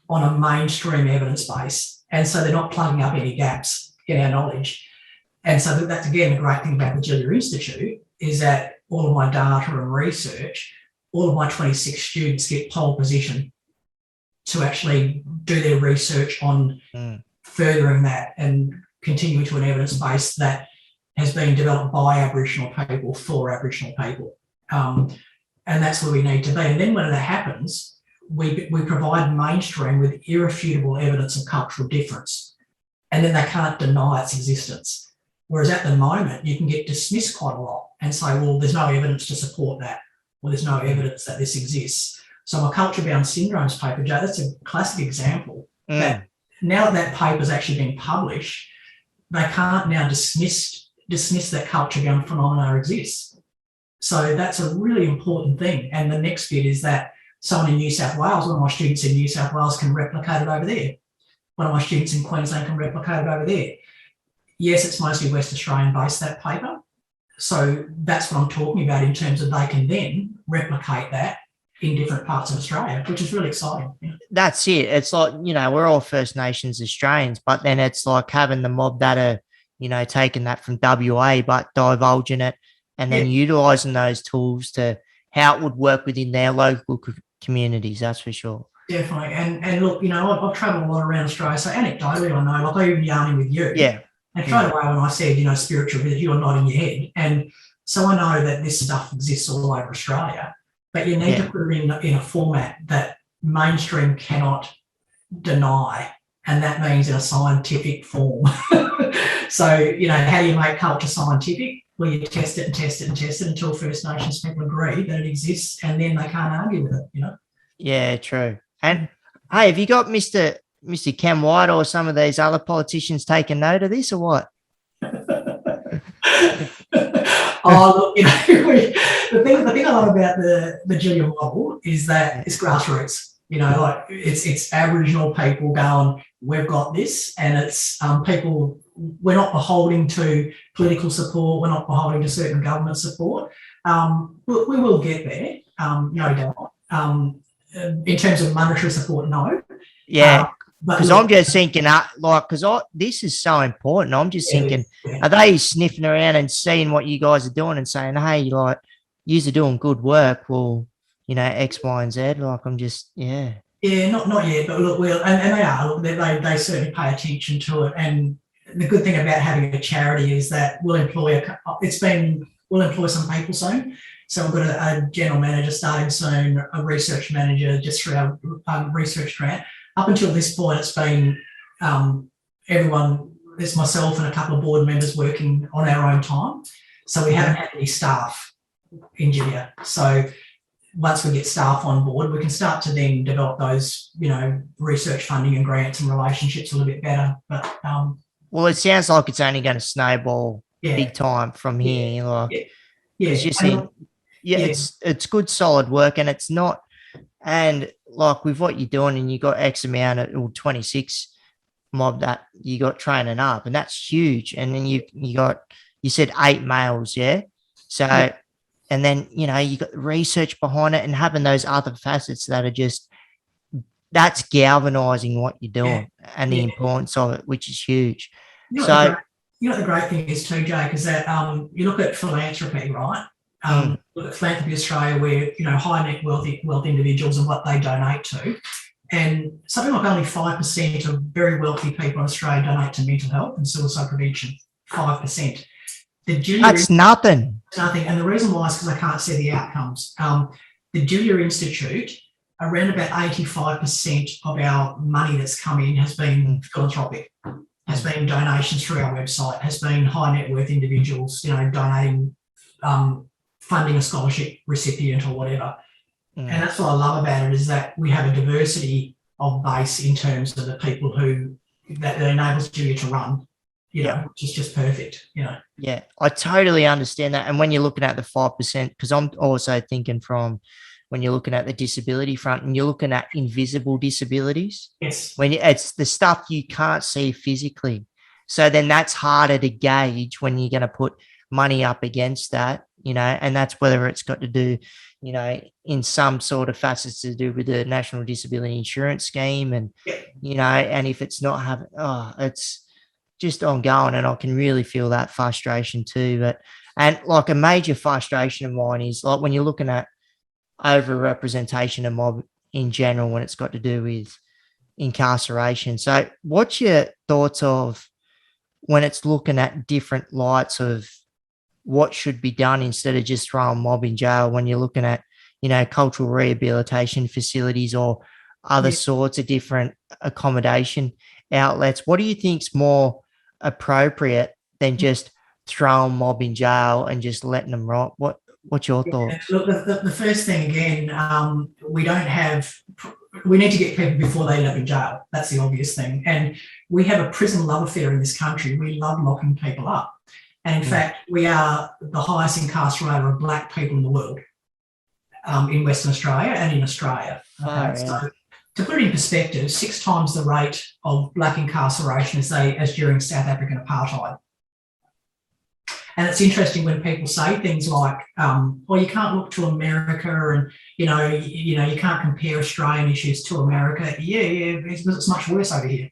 on a mainstream evidence base. And so they're not plugging up any gaps in our knowledge. And so that's, again, the great thing about the Jilya Institute is that all of my data and research, all of my 26 students get pole position to actually do their research on furthering that and continuing to an evidence base that has been developed by Aboriginal people for Aboriginal people. And that's where we need to be. And then when that happens, we provide mainstream with irrefutable evidence of cultural difference. And then they can't deny its existence. Whereas at the moment, you can get dismissed quite a lot and say, well, there's no evidence to support that. Well, there's no evidence that this exists. So my culture-bound syndromes paper, Joe, that's a classic example. That now that paper's actually been published, they can't now dismiss that culture-bound phenomena exists. So that's a really important thing. And the next bit is that someone in New South Wales, one of my students in New South Wales can replicate it over there. One of my students in Queensland can replicate it over there. Yes, it's mostly West Australian based, that paper. So that's what I'm talking about in terms of they can then replicate that in different parts of Australia, which is really exciting. That's it. It's like, we're all First Nations Australians, but then it's like having the mob that are, taking that from WA, but divulging it and then utilising those tools to how it would work within their local communities, that's for sure. Definitely. And look, I've travelled a lot around Australia, so anecdotally I know, like I even yarning with you. Yeah. And straight away when I said, spiritual visit, you're nodding your head. And so I know that this stuff exists all over Australia, but you need to put it in a format that mainstream cannot deny. And that means in a scientific form. So, how do you make culture scientific? Well, you test it and test it and test it until First Nations people agree that it exists, and then they can't argue with it, Yeah, true. And hey, have you got Mr. Ken White or some of these other politicians taking note of this or what? Oh, look, the thing I love about the Jilya model is that it's grassroots. Like it's Aboriginal people going, we've got this, and it's people. We're not beholden to political support. We're not beholden to certain government support. We will get there, no doubt. In terms of monetary support, no. Yeah. Because I'm just thinking, this is so important. I'm just thinking, are they sniffing around and seeing what you guys are doing and saying, hey, yous are doing good work? Well, X, Y, and Z. I'm just, Yeah, not yet, but look, and they are. Look, they certainly pay attention to it. And the good thing about having a charity is that we'll employ some people soon. So we've got a general manager starting soon, a research manager just through our research grant. Up until this point, it's been everyone, it's myself and a couple of board members working on our own time. So we haven't had any staff in Jilya. So once we get staff on board, we can start to then develop those, research funding and grants and relationships a little bit better. But well, it sounds like it's only going to snowball big time from here. It's good, solid work, and it's not. And like with what you're doing, and you got X amount of 26 mob that you got training up, and that's huge. And then you said 8 males, yeah. So, and then you got research behind it, and having those other facets that are that's galvanizing what you're doing and the importance of it, which is huge. The great thing is too, Jake, is that you look at philanthropy, right? Look at Philanthropy Australia, where high net wealth individuals and what they donate to, and something like only 5% of very wealthy people in Australia donate to mental health and suicide prevention. 5%. That's nothing. Nothing, and the reason why is because I can't see the outcomes. The Jilya Institute, around about 85% of our money that's come in has been philanthropic, has been donations through our website, has been high net worth individuals, donating. Funding a scholarship recipient or whatever. And that's what I love about it, is that we have a diversity of base in terms of the people who that enables Jilya to run, which is just perfect, Yeah, I totally understand that. And when you're looking at the 5%, because I'm also thinking from when you're looking at the disability front and you're looking at invisible disabilities, Yes. when it's the stuff you can't see physically. So then that's harder to gauge when you're going to put money up against that, and that's whether it's got to do, in some sort of facets to do with the National Disability Insurance Scheme. And, and if it's not having, it's just ongoing. And I can really feel that frustration too. And like a major frustration of mine is like when you're looking at overrepresentation of mob in general, when it's got to do with incarceration. So what's your thoughts of when it's looking at different lights of what should be done instead of just throwing mob in jail, when you're looking at, cultural rehabilitation facilities or other sorts of different accommodation outlets? What do you think's more appropriate than just throwing mob in jail and just letting them rot? What's your thoughts? Look, the first thing again, we need to get people before they end up in jail. That's the obvious thing. And we have a prison love affair in this country. We love locking people up. And in fact, we are the highest incarcerator of Black people in the world, in Western Australia and in Australia. So to put it in perspective, 6 times the rate of Black incarceration as during South African apartheid. And it's interesting when people say things like, well, you can't look to America and, you can't compare Australian issues to America. Yeah, because it's much worse over here.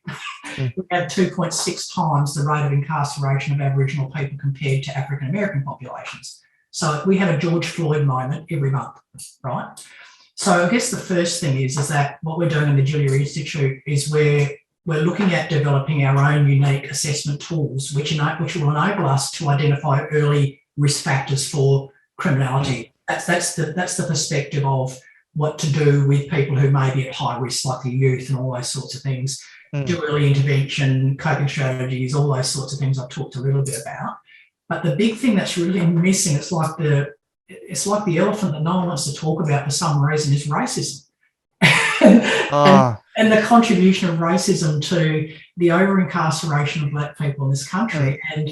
We have 2.6 times the rate of incarceration of Aboriginal people compared to African American populations. So we have a George Floyd moment every month, right? So I guess the first thing is that what we're doing in the Jilya Institute is we're looking at developing our own unique assessment tools, which will enable us to identify early risk factors for criminality. That's the perspective of what to do with people who may be at high risk, like the youth and all those sorts of things. Do early intervention, coping strategies, all those sorts of things I've talked a little bit about. But the big thing that's really missing, it's like the elephant that no one wants to talk about for some reason, is racism. And the contribution of racism to the over-incarceration of Black people in this country. And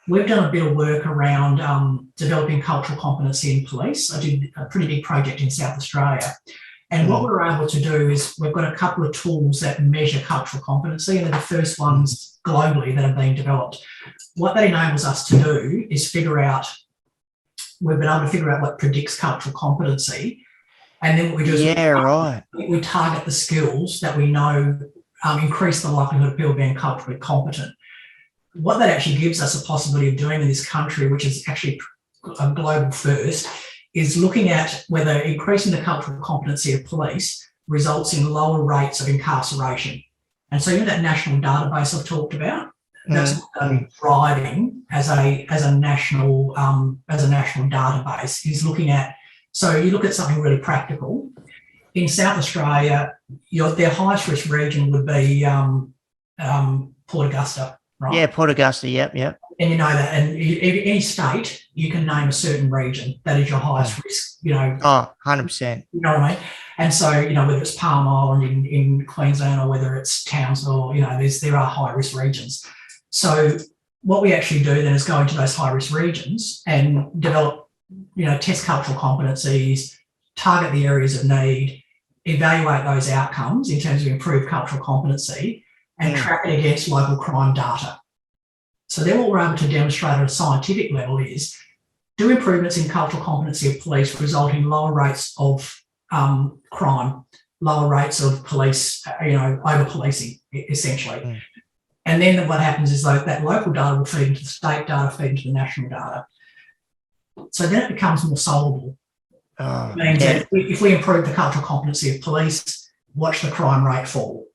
we've done a bit of work around developing cultural competency in police. I did a pretty big project in South Australia. And what we're able to do is we've got a couple of tools that measure cultural competency, and they're the first ones globally that have been developed. What that enables us to do is we've been able to figure out what predicts cultural competency. And then what we do is we target the skills that we know increase the likelihood of people being culturally competent. What that actually gives us a possibility of doing in this country, which is actually a global first, is looking at whether increasing the cultural competency of police results in lower rates of incarceration. And so that national database I've talked about, that's driving as a national database, is looking at. So you look at something really practical. In South Australia, their highest risk region would be Port Augusta, right? Yeah, Port Augusta, yep. And you know that, and any state, you can name a certain region that is your highest risk, 100%. You know what I mean? And so, whether it's Palm Island in Queensland or whether it's Townsville, there are high risk regions. So what we actually do then is go into those high risk regions and develop, test cultural competencies, target the areas of need, evaluate those outcomes in terms of improved cultural competency, and track it against local crime data. So then what we're able to demonstrate at a scientific level is, do improvements in cultural competency of police result in lower rates of crime, lower rates of police, over-policing, essentially. And then what happens is that local data will feed into the state data, feed into the national data. So then it becomes more solvable. It means that if we improve the cultural competency of police, watch the crime rate fall.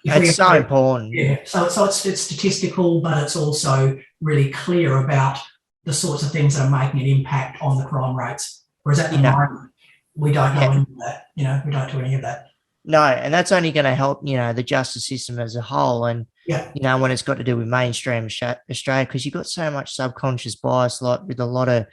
It's so important. Yeah, so it's statistical, but it's also really clear about the sorts of things that are making an impact on the crime rates. Whereas at the moment, we don't know any of that. We don't do any of that. No, and that's only going to help, the justice system as a whole. And, when it's got to do with mainstream Australia, because you've got so much subconscious bias, like with a lot of,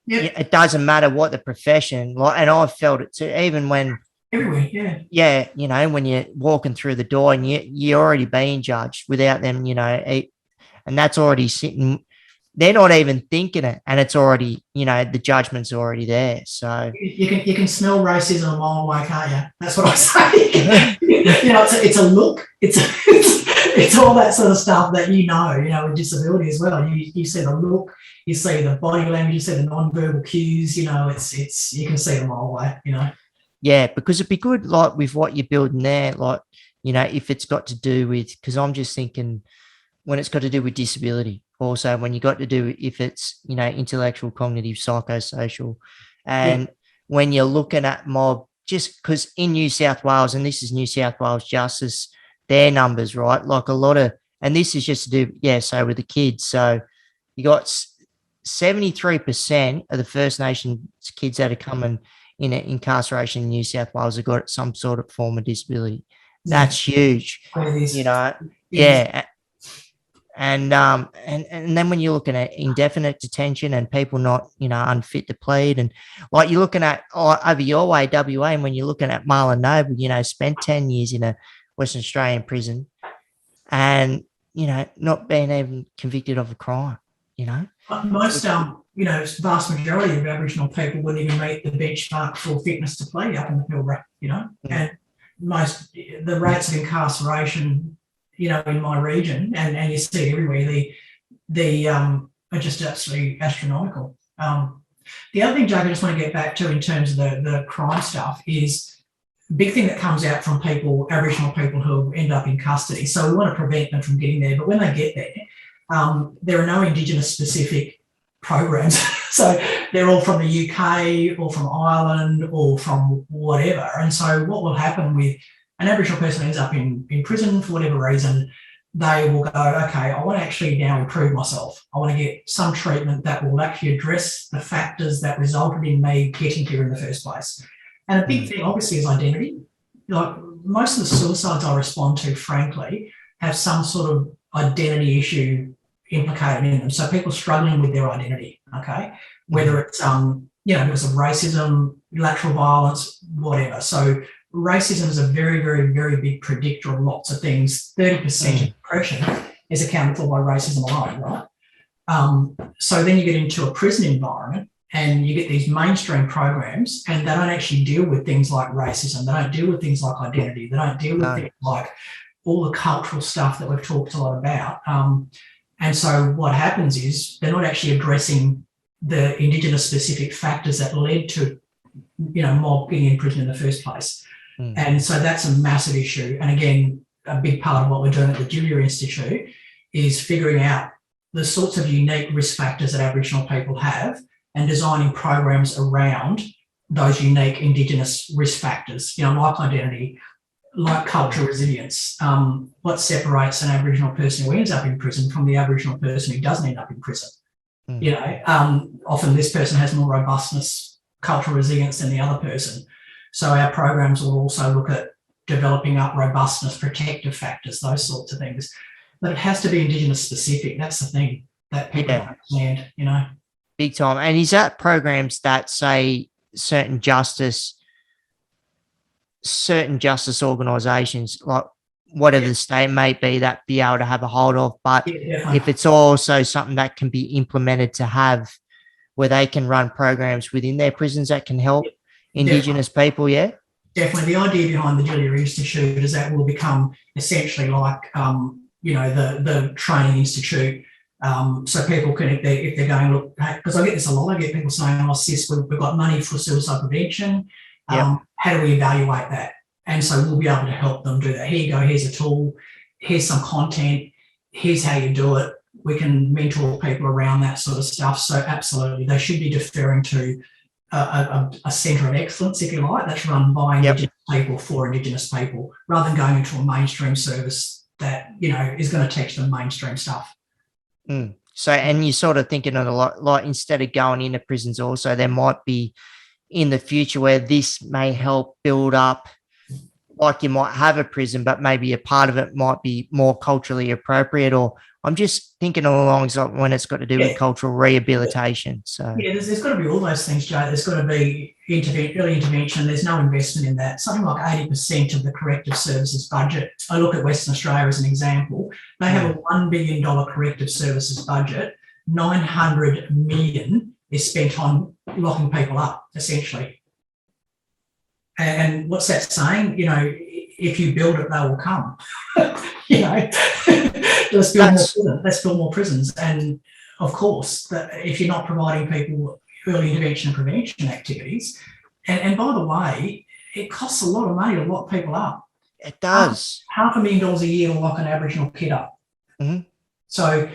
it doesn't matter what the profession, and I've felt it too, even when everywhere. Yeah. Yeah, you know, when you're walking through the door and you're already being judged without them, you know, and that's already sitting. They're not even thinking it, and it's already, you know, the judgment's already there. So You can smell racism a mile away, can't you? That's what I say. You know, it's a look. It's all that sort of stuff that you know, with disability as well. You see the look, you see the body language, you see the non-verbal cues. You know, it's you can see it a mile away. You know. yeah, because it'd be good, like with what you're building there, like, you know, if it's got to do with, because I'm just thinking when it's got to do with disability, also when you got to do, if it's, you know, intellectual, cognitive, psychosocial, Yeah. and when you're looking at mob, just because in New South Wales, and this is New South Wales Justice, their numbers, right? Like a lot of, and this is just to do, yeah, so with the kids. So you got 73% of the First Nations kids that are coming in incarceration in New South Wales have got some sort of form of disability. That's huge, you know. Yeah, and then when you're looking at indefinite detention and people not, you know, unfit to plead, and like you're looking at over your way, WA, and when you're looking at Marlon Noble, you know, spent 10 years in a Western Australian prison and, you know, not being even convicted of a crime, you know. Most, vast majority of Aboriginal people wouldn't even meet the benchmark for fitness to plead up in the Pilbara, you know, and the rates of incarceration, you know, in my region, and you see it everywhere, the are just absolutely astronomical. The other thing, Jake, I just want to get back to in terms of the crime stuff is the big thing that comes out from Aboriginal people who end up in custody. So we want to prevent them from getting there, but when they get there, there are no Indigenous specific programs. So they're all from the UK or from Ireland or from whatever. And so what will happen with an Aboriginal person ends up in prison for whatever reason, they will go, okay, I want to actually now improve myself. I want to get some treatment that will actually address the factors that resulted in me getting here in the first place. And a big thing, obviously, is identity. Like most of the suicides I respond to, frankly, have some sort of identity issue implicated in them. So people struggling with their identity, okay, whether it's because of racism, lateral violence, whatever. So racism is a very, very, very big predictor of lots of things. 30% of depression is accounted for by racism alone, right? So then you get into a prison environment and you get these mainstream programs and they don't actually deal with things like racism. They don't deal with things like identity. They don't deal with things like all the cultural stuff that we've talked a lot about. And so what happens is they're not actually addressing the Indigenous specific factors that led to, mob getting in prison in the first place. And so that's a massive issue. And again, a big part of what we're doing at the Jilya Institute is figuring out the sorts of unique risk factors that Aboriginal people have and designing programs around those unique Indigenous risk factors, like identity, like cultural resilience. What separates an Aboriginal person who ends up in prison from the Aboriginal person who doesn't end up in prison? Often this person has more robustness, cultural resilience than the other person. So our programs will also look at developing up robustness, protective factors, those sorts of things. But it has to be Indigenous specific. That's the thing that people don't understand, Big time. And is that programs that say certain justice organisations, like whatever the state may be, that be able to have a hold of, but if it's also something that can be implemented to have where they can run programs within their prisons that can help Indigenous people, Definitely. The idea behind the Jilya Institute is that we'll become essentially like, the training institute. So people can, if they're going, look, because I get this a lot, I get people saying, oh, sis, we've got money for suicide prevention. How do we evaluate that? And so we'll be able to help them do that. Here you go, here's a tool, here's some content, here's how you do it. We can mentor people around that sort of stuff. So absolutely, they should be deferring to a centre of excellence, if you like, that's run by Indigenous people for Indigenous people, rather than going into a mainstream service that, is going to teach them mainstream stuff. So, and you're sort of thinking of a lot, like instead of going into prisons also, there might be in the future where this may help build up, like you might have a prison, but maybe a part of it might be more culturally appropriate or I'm just thinking along when it's got to do with Yeah. cultural rehabilitation. So Yeah, there's got to be all those things, Joe. There's got to be early intervention. There's no investment in that. Something like 80% of the corrective services budget. I look at Western Australia as an example. They have a $1 billion corrective services budget. 900 million is spent on locking people up, essentially. And what's that saying? You know, if you build it, they will come. You know, let's build more prisons. And of course, that if you're not providing people early intervention and prevention activities, and by the way, it costs a lot of money to lock people up. it does. $500,000 a year to lock an Aboriginal kid up. Mm-hmm. So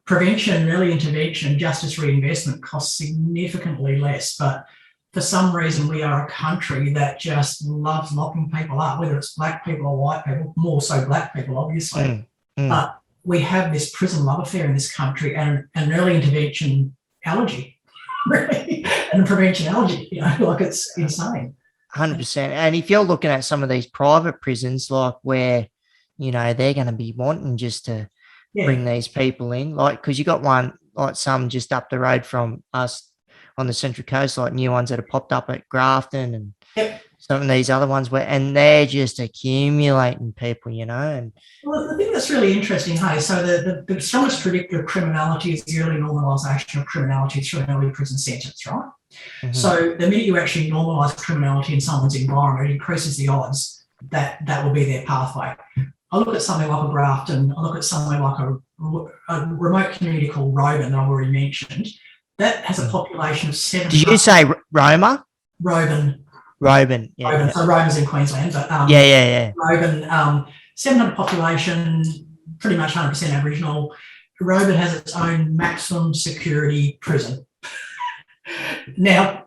prevention, early intervention, justice reinvestment costs significantly less. But for some reason, we are a country that just loves locking people up, whether it's black people or white people, more so black people, obviously. But we have this prison love affair in this country and an early intervention allergy, really, and a prevention allergy, you know, like it's insane. 100%. And if you're looking at some of these private prisons, like where, you know, they're going to be wanting just to bring these people in, like, because you got one, like some just up the road from us on the Central Coast, like new ones that have popped up at Grafton and some of these other ones and they're just accumulating people, you know. And well, the thing that's really interesting, hey, so the strongest predictor of criminality is the early normalisation of criminality through an early prison sentence, right? Mm-hmm. So the minute you actually normalise criminality in someone's environment, it increases the odds that that will be their pathway. I look at something like a Grafton, I look at something like a remote community called Roban that I've already mentioned. That has a population of 7. Did you say Roma? Roban. Yeah. Roban. So Roban's in Queensland, but Roban, 700 population, pretty much 100% Aboriginal. Roban has its own maximum security prison. Now,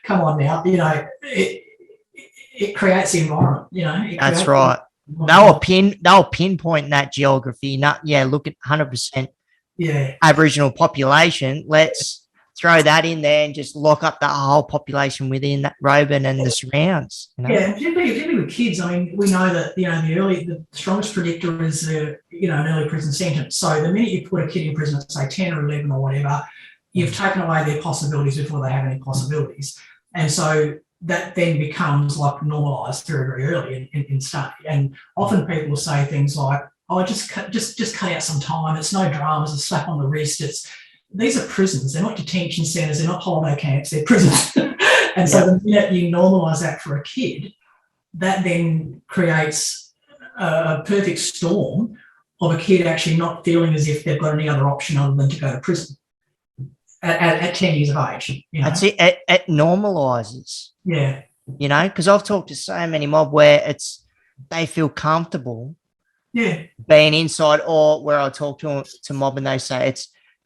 come on now, you know, it creates the environment, you know. That's right. They'll pinpoint that geography. Look at 100% Aboriginal population. Let's throw that in there and just lock up the whole population within that Roban and the surrounds. You know? Yeah, particularly with kids. I mean, we know that, you know, the strongest predictor is an early prison sentence. So the minute you put a kid in prison at say 10 or 11 or whatever, you've taken away their possibilities before they have any possibilities. And so that then becomes like normalised very, very early in study. And often people will say things like, "Oh, just cut out some time. It's no dramas. A slap on the wrist. These are prisons. They're not detention centres. They're not holiday camps. They're prisons." And so the minute you normalise that for a kid, that then creates a perfect storm of a kid actually not feeling as if they've got any other option other than to go to prison at 10 years of age. You know? That's it. It normalises. Yeah. You know, because I've talked to so many mob where they feel comfortable being inside, or where I talk to mob and they say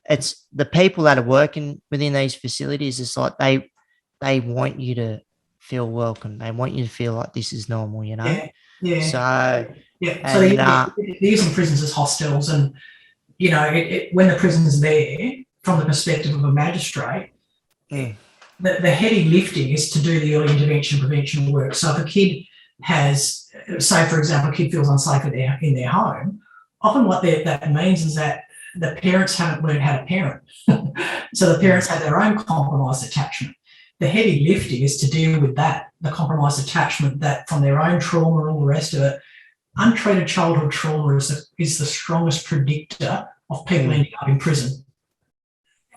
it's the people that are working within these facilities. It's like they want you to feel welcome. They want you to feel like this is normal, you know? Yeah. So, so they're using prisons as hostels, and, you know, when the prison's there, from the perspective of a magistrate, the heavy lifting is to do the early intervention prevention work. So if a kid has, say, for example, a kid feels unsafe in their home, often what that means is that the parents haven't learned how to parent. So the parents have their own compromised attachment. The heavy lifting is to deal with that, the compromised attachment that from their own trauma and all the rest of it. Untreated childhood trauma is the strongest predictor of people ending up in prison.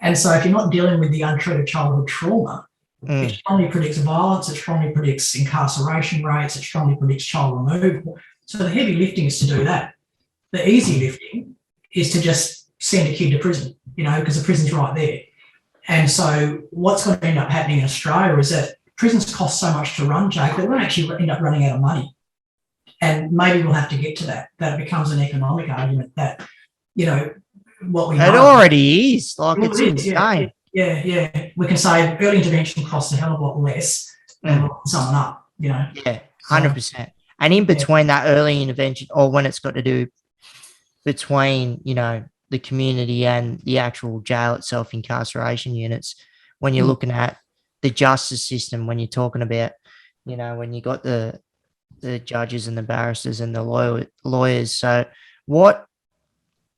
And so if you're not dealing with the untreated childhood trauma, it strongly predicts violence, it strongly predicts incarceration rates, it strongly predicts child removal. So the heavy lifting is to do that. The easy lifting is to just send a kid to prison, you know, because the prison's right there. And so what's going to end up happening in Australia is that prisons cost so much to run, Jake, that we're going to actually end up running out of money. And maybe we'll have to get to that it becomes an economic argument that, you know, what we know. It already is. Like, it's insane. Yeah. We can say early intervention costs a hell of a lot less than locking someone up, you know. Yeah, 100%. And in between that early intervention, or when it's got to do between, you know, the community and the actual jail itself, incarceration units, when you're looking at the justice system, when you're talking about, you know, when you got the judges and the barristers and the lawyers. So what,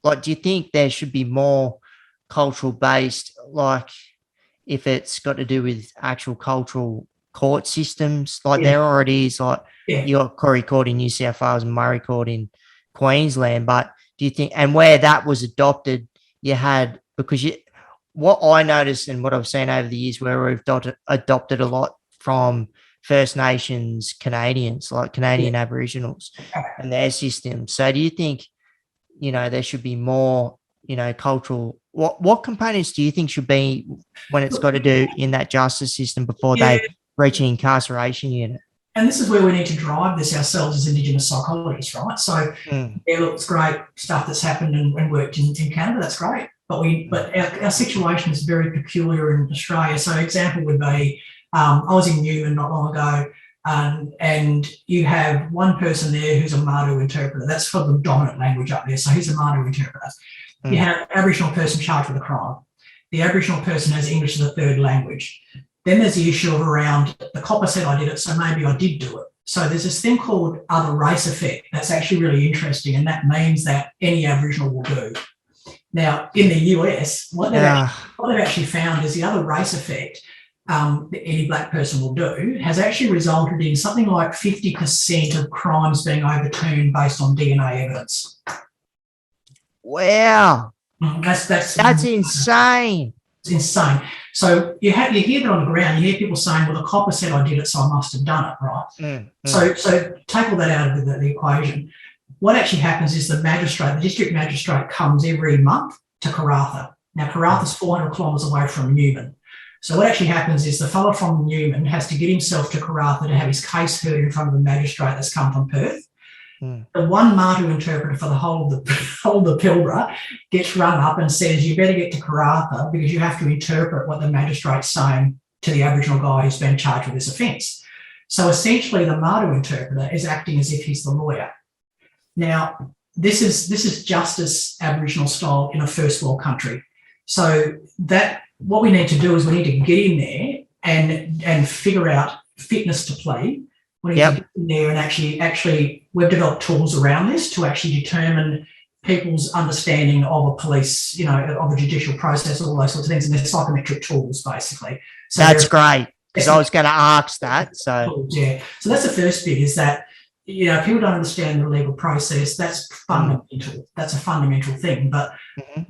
like, do you think there should be more cultural based, like if it's got to do with actual cultural court systems, like Yeah, there already is, like yeah. you got Corrie Court in New South Wales and Murray Court in Queensland, but do you think, and where that was adopted, you had, because you, what I noticed and what I've seen over the years where we've adopted a lot from First Nations Canadians, like Yeah. Canadian Aboriginals and their systems. So do you think, there should be more, cultural, what components do you think should be when it's got to do in that justice system before Yeah, they reach an incarceration unit? and this is where we need to drive this ourselves as Indigenous psychologists, right? So, Mm, yeah, look, it's great stuff that's happened and worked in Canada. That's great, but our situation is very peculiar in Australia. So, example would be, I was in Newman not long ago, and you have one person there who's a Madu interpreter. That's for the dominant language up there. So he's a Madu interpreter. You have an Aboriginal person charged with a crime. The Aboriginal person has English as a third language. Then there's the issue of around the copper said I did it, so maybe I did do it. So there's this thing called other race effect that's actually really interesting, and that means that any Aboriginal will do. Now, in the US, what they've actually found is the other race effect that any black person will do has actually resulted in something like 50% of crimes being overturned based on DNA evidence. wow, That's insane. It's insane. So you hear that on the ground. You hear people saying, "Well, the copper said I did it, so I must have done it." Right. So take all that out of the equation. What actually happens is the district magistrate, comes every month to Karratha. Now Karratha's 400 kilometres away from Newman. So what actually happens is the fellow from Newman has to get himself to Karratha to have his case heard in front of a magistrate that's come from Perth. The one Madu interpreter for the whole of the Pilbara gets rung up and says, you better get to Karratha because you have to interpret what the magistrate's saying to the Aboriginal guy who's been charged with this offence. So essentially the Madu interpreter is acting as if he's the lawyer. Now, this is justice Aboriginal style in a first world country. So that what we need to do is we need to get in there and figure out fitness to plea. We need to get in there and actually we've developed tools around this to actually determine people's understanding of a police, of a judicial process, all those sorts of things, and they're psychometric tools basically. So that's great, because I was going to ask that. So yeah, so that's the first bit, is that people don't understand the legal process. That's fundamental. That's a fundamental thing. But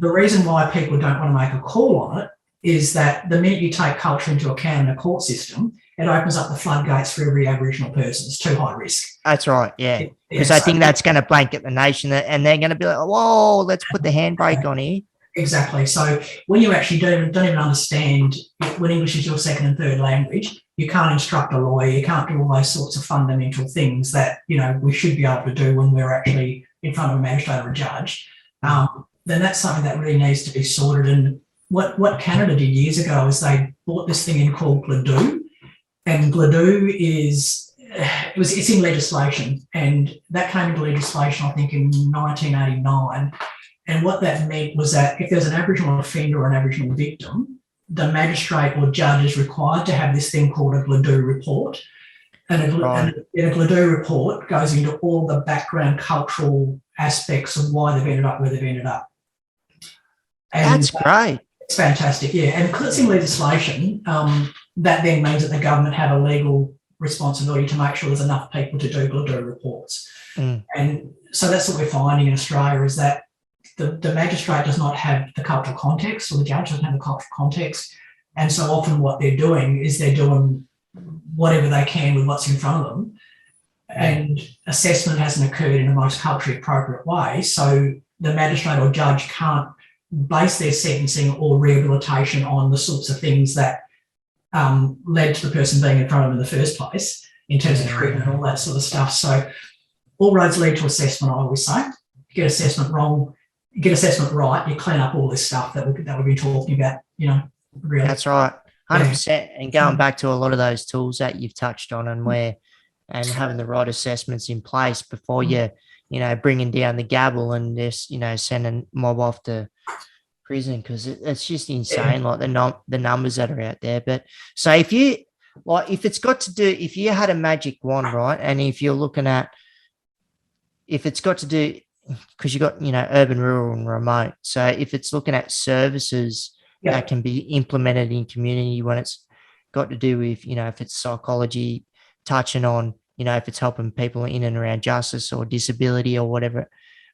the reason why people don't want to make a call on it is that the minute you take culture into account in a court system, it opens up the floodgates for every Aboriginal person. It's too high risk. That's right, yeah. Because I think that's going to blanket the nation, and they're going to be like, whoa, let's put the handbrake on here. Exactly. So when you actually don't even understand, when English is your second and third language, you can't instruct a lawyer, you can't do all those sorts of fundamental things that, we should be able to do when we're actually in front of a magistrate or a judge. Then that's something that really needs to be sorted. And what Canada did years ago is they brought this thing in called Gladue. And Gladue it's in legislation, and that came into legislation, I think, in 1989. And what that meant was that if there's an Aboriginal offender or an Aboriginal victim, the magistrate or judge is required to have this thing called a Gladue report. And a Gladue report goes into all the background cultural aspects of why they've ended up where they've ended up. And that's great. It's fantastic, yeah. And because it's in legislation, that then means that the government have a legal responsibility to make sure there's enough people to do Gladue reports. And so that's what we're finding in Australia, is that the magistrate does not have the cultural context, or the judge doesn't have the cultural context. And so often what they're doing is they're doing whatever they can with what's in front of them. And assessment hasn't occurred in the most culturally appropriate way. So the magistrate or judge can't base their sentencing or rehabilitation on the sorts of things that led to the person being in front of them in the first place, in terms of treatment and all that sort of stuff. So all roads lead to assessment, I always say. Get assessment wrong, get assessment right, you clean up all this stuff that we've been talking about, really. That's right, 100%. And going back to a lot of those tools that you've touched on, and having the right assessments in place before you bringing down the gavel and just, sending mob off to prison, because it's just insane, like the numbers that are out there. But so if you if you had a magic wand, right, and if you're looking at, if it's got to do because you got, urban, rural and remote. So if it's looking at services Yeah. that can be implemented in community, when it's got to do with, if it's psychology, touching on, if it's helping people in and around justice or disability or whatever it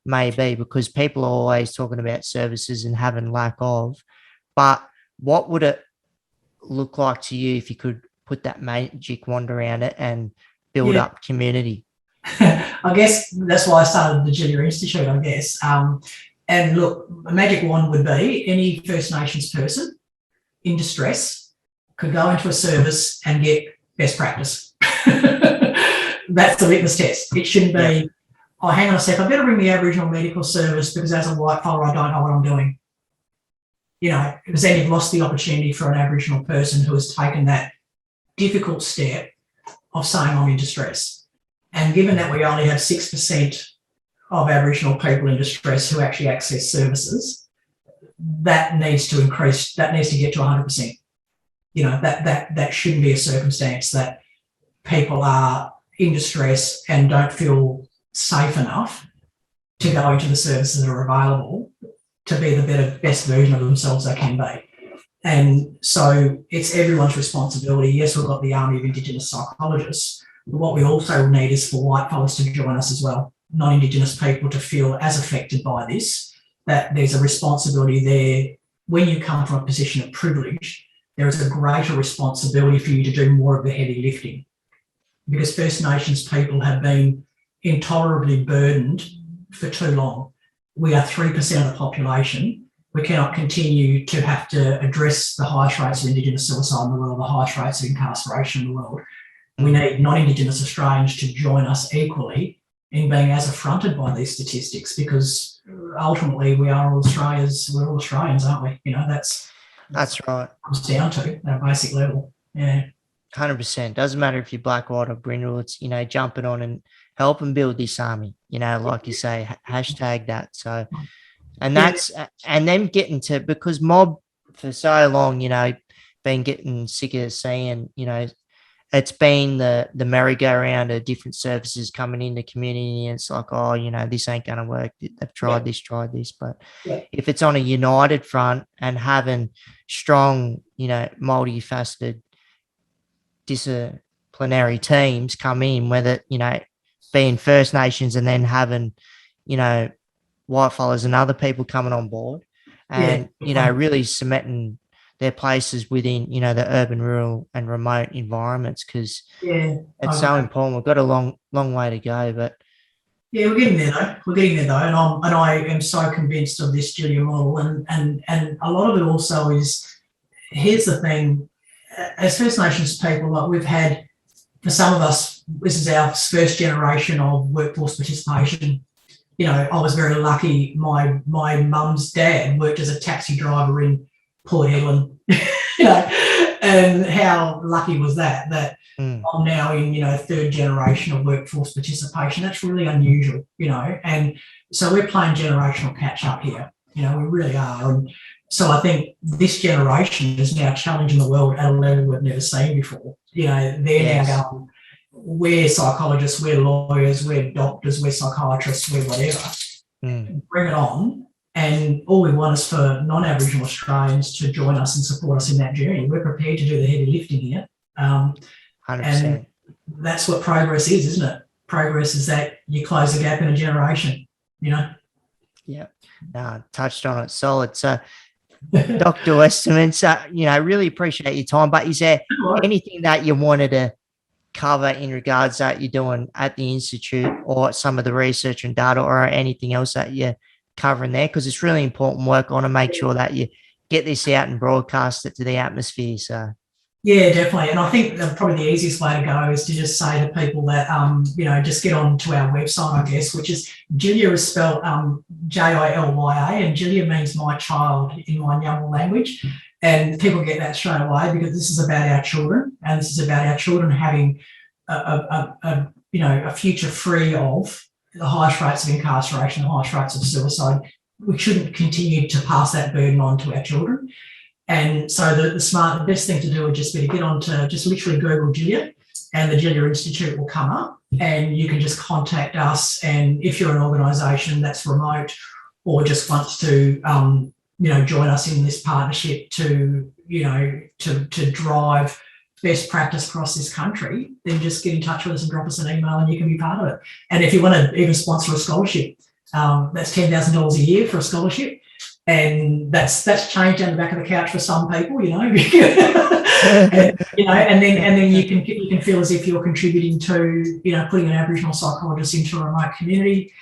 may be, because people are always talking about services and having lack of. But what would it look like to you if you could put that magic wand around it and build Yeah. up community? I guess that's why I started the Jilya Institute, I guess. And look, a magic wand would be any First Nations person in distress could go into a service and get best practice. That's the litmus test. It shouldn't be, oh, hang on a sec, I better ring the Aboriginal medical service because as a white fella, I don't know what I'm doing. Because then you've lost the opportunity for an Aboriginal person who has taken that difficult step of saying I'm in distress. And given that we only have 6% of Aboriginal people in distress who actually access services, that needs to increase, that needs to get to 100%. That shouldn't be a circumstance that people are in distress and don't feel safe enough to go into the services that are available to be the best version of themselves they can be. And so it's everyone's responsibility. Yes, we've got the army of Indigenous psychologists, but what we also need is for white fellas to join us as well, non-Indigenous people to feel as affected by this, that there's a responsibility there. When you come from a position of privilege, there is a greater responsibility for you to do more of the heavy lifting, because First Nations people have been intolerably burdened for too long. We are 3% of the population. We cannot continue to have to address the highest rates of Indigenous suicide in the world, the highest rates of incarceration in the world. We need non-Indigenous Australians to join us equally in being as affronted by these statistics, because ultimately we're all Australians, aren't we? That's right. Comes down to at a basic level. Yeah. 100%. Doesn't matter if you're black, white or brindle. It's, jumping on and helping build this army, like you say, hashtag that. So, and that's, and then getting to, because mob for so long, been getting sick of seeing, it's been the merry-go-round of different services coming in the community. And it's like, oh, this ain't going to work. They've tried this. But if it's on a united front and having strong, multifaceted disciplinary teams come in, whether, being First Nations and then having, white fellas and other people coming on board and, really cementing their places within, the urban, rural and remote environments, because it's so important. We've got a long way to go, but we're getting there though. And I am so convinced of this Jilya model. And a lot of it also is, here's the thing, as First Nations people, like we've had, for some of us, this is our first generation of workforce participation. I was very lucky. My mum's dad worked as a taxi driver in Port Hedland, and how lucky was that? That I'm now in, third generation of workforce participation. That's really unusual, and so we're playing generational catch up here. We really are. And so I think this generation is now challenging the world at a level we've never seen before. They're now going, we're psychologists, we're lawyers, we're doctors, we're psychiatrists, we're whatever. Bring it on. And all we want is for non-Aboriginal Australians to join us and support us in that journey. We're prepared to do the heavy lifting here. 100%. And that's what progress is, isn't it? Progress is that you close the gap in a generation, Yeah. No, touched on it. Solid. So, Dr. Westerman, I really appreciate your time, but is there anything that you wanted to cover in regards that you're doing at the Institute, or some of the research and data, or anything else that you're covering there? Because it's really important work. I want to make sure that you get this out and broadcast it to the atmosphere. So yeah, definitely. And I think probably the easiest way to go is to just say to people that, just get on to our website, I guess, which is Jilya is spelled Jilya, and Jilya means my child in my Nyamal language. And people get that straight away, because this is about our children, and this is about our children having a future free of the highest rates of incarceration, the highest rates of suicide. We shouldn't continue to pass that burden on to our children. And so the best thing to do would just be to get on to just literally Google Jilya, and the Jilya Institute will come up. and you can just contact us. And if you're an organisation that's remote or just wants to, join us in this partnership to drive best practice across this country, then just get in touch with us and drop us an email and you can be part of it. And if you want to even sponsor a scholarship, that's $10,000 a year for a scholarship. And that's changed down the back of the couch for some people, and then you can feel as if you're contributing to, putting an Aboriginal psychologist into a remote community.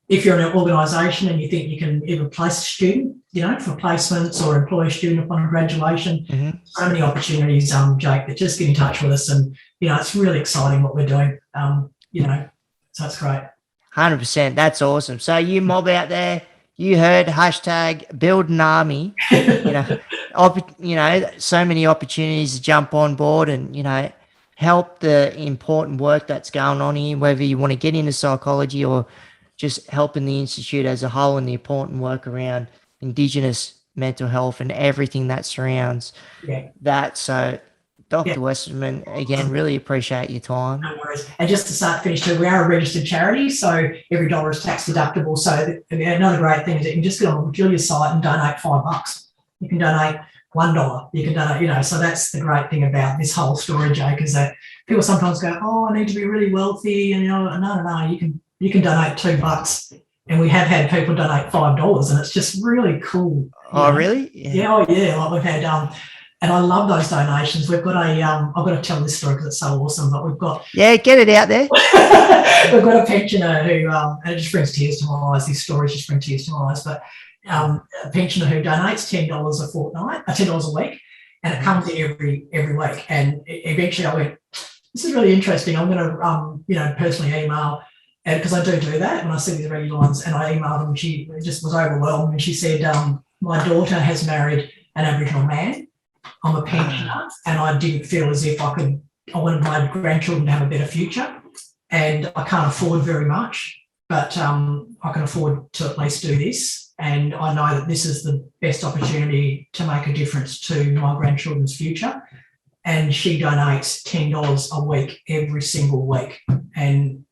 If you're an organisation and you think you can even place a student, for placements or employ a student upon graduation, so many opportunities, Jake, but just get in touch with us. And, it's really exciting what we're doing, so it's great. 100%. That's awesome. So you mob out there, you heard hashtag build an army, so many opportunities to jump on board and, help the important work that's going on here, whether you want to get into psychology or just helping the Institute as a whole and the important work around Indigenous mental health and everything that surrounds that. So, Dr. Westerman, again, really appreciate your time. No worries. And just to finish too, we are a registered charity, so every dollar is tax deductible. So another great thing is that you can just get on Jilya's site and donate $5. You can donate $1. You can donate, so that's the great thing about this whole story, Jake, is that people sometimes go, oh, I need to be really wealthy. And, no, you can donate $2. And we have had people donate $5 and it's just really cool. Oh, really? Yeah. Like we've had, and I love those donations. We've got I've got to tell this story because it's so awesome, but we've got. Yeah, get it out there. We've got a pensioner who, and it just brings tears to my eyes. These stories just bring tears to my eyes, but a pensioner who donates $10 a fortnight, $10 a week, and it comes in every week. And eventually I went, this is really interesting. I'm going to, personally email, and because I do that when I see these regular ones, and I emailed them. She just was overwhelmed, and she said, my daughter has married an Aboriginal man. I'm a pensioner, and I didn't feel as if I wanted my grandchildren to have a better future, and I can't afford very much, but I can afford to at least do this, and I know that this is the best opportunity to make a difference to my grandchildren's future. And she donates $10 a week every single week, and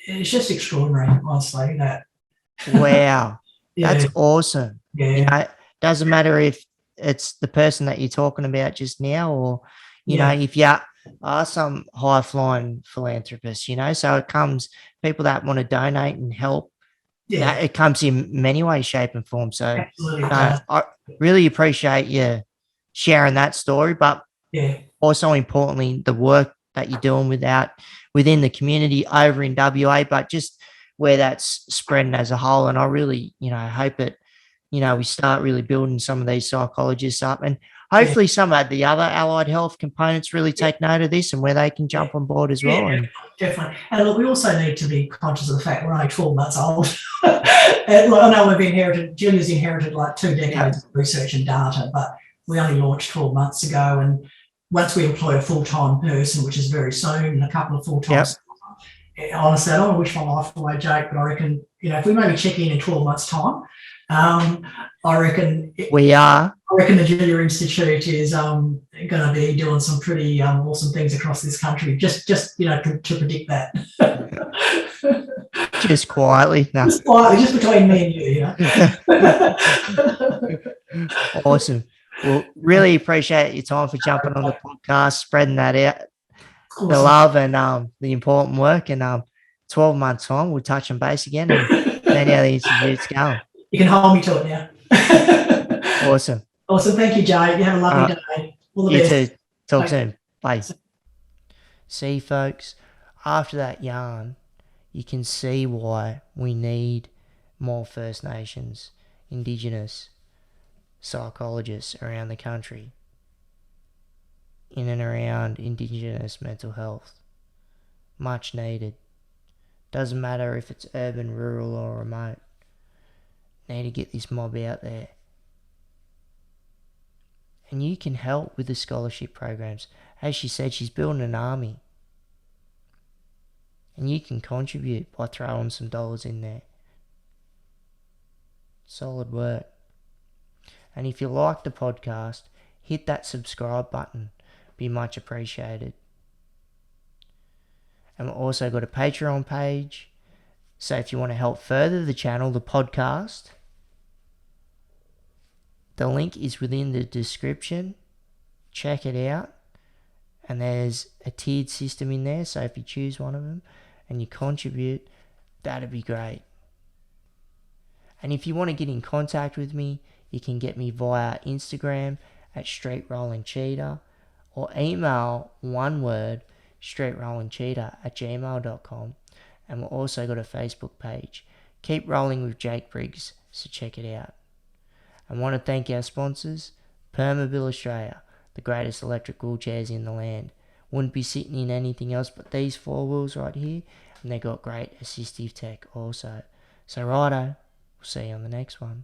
it's just extraordinary, honestly. That wow, that's awesome. Yeah, doesn't matter if it's the person that you're talking about just now, or if you are some high flying philanthropist, so it comes people that want to donate and help. That it comes in many ways, shape, and form. So I really appreciate you sharing that story, but also importantly, the work that you're doing within the community over in WA, but just where that's spreading as a whole. And I really, hope it, we start really building some of these psychologists up, and hopefully some of the other allied health components really take note of this and where they can jump on board as well. Definitely. And look, we also need to be conscious of the fact we're only 12 months old. And look, I know Jilya's inherited like 2 decades of research and data, but we only launched 12 months ago. And once we employ a full-time person, which is very soon, and a couple of full-time honestly, I don't want to wish my life away, Jake, but I reckon, if we maybe check in 12 months' time, I reckon we are. I reckon the Jilya Institute is going to be doing some pretty awesome things across this country. Just to predict that. Just quietly, no. Just quietly, just between me and you. Awesome. Well, really appreciate your time for jumping on the podcast, spreading that out, awesome. The love and the important work. And 12 months time, we'll touch on base again and see how the Institute's going. You can hold me to it now. Awesome. Awesome. Thank you, Jay. You have a lovely day. All the best. You too. Talk soon. Bye. See, folks, after that yarn, you can see why we need more First Nations, Indigenous psychologists around the country in and around Indigenous mental health. Much needed. Doesn't matter if it's urban, rural or remote. Need to get this mob out there. And you can help with the scholarship programs. As she said, she's building an army. And you can contribute by throwing some dollars in there. Solid work. And if you like the podcast, hit that subscribe button. Be much appreciated. And we've also got a Patreon page. So if you want to help further the channel, the podcast, the link is within the description. Check it out. And there's a tiered system in there. So if you choose one of them and you contribute, that'd be great. And if you want to get in contact with me, you can get me via Instagram at straightrollingcheetah or email one word straightrollingcheetah@gmail.com. And we've also got a Facebook page, Keep Rolling with Jake Briggs, so check it out. I want to thank our sponsors, Permobil Australia, the greatest electric wheelchairs in the land. Wouldn't be sitting in anything else but these 4 wheels right here, and they got great assistive tech also. So righto, we'll see you on the next one.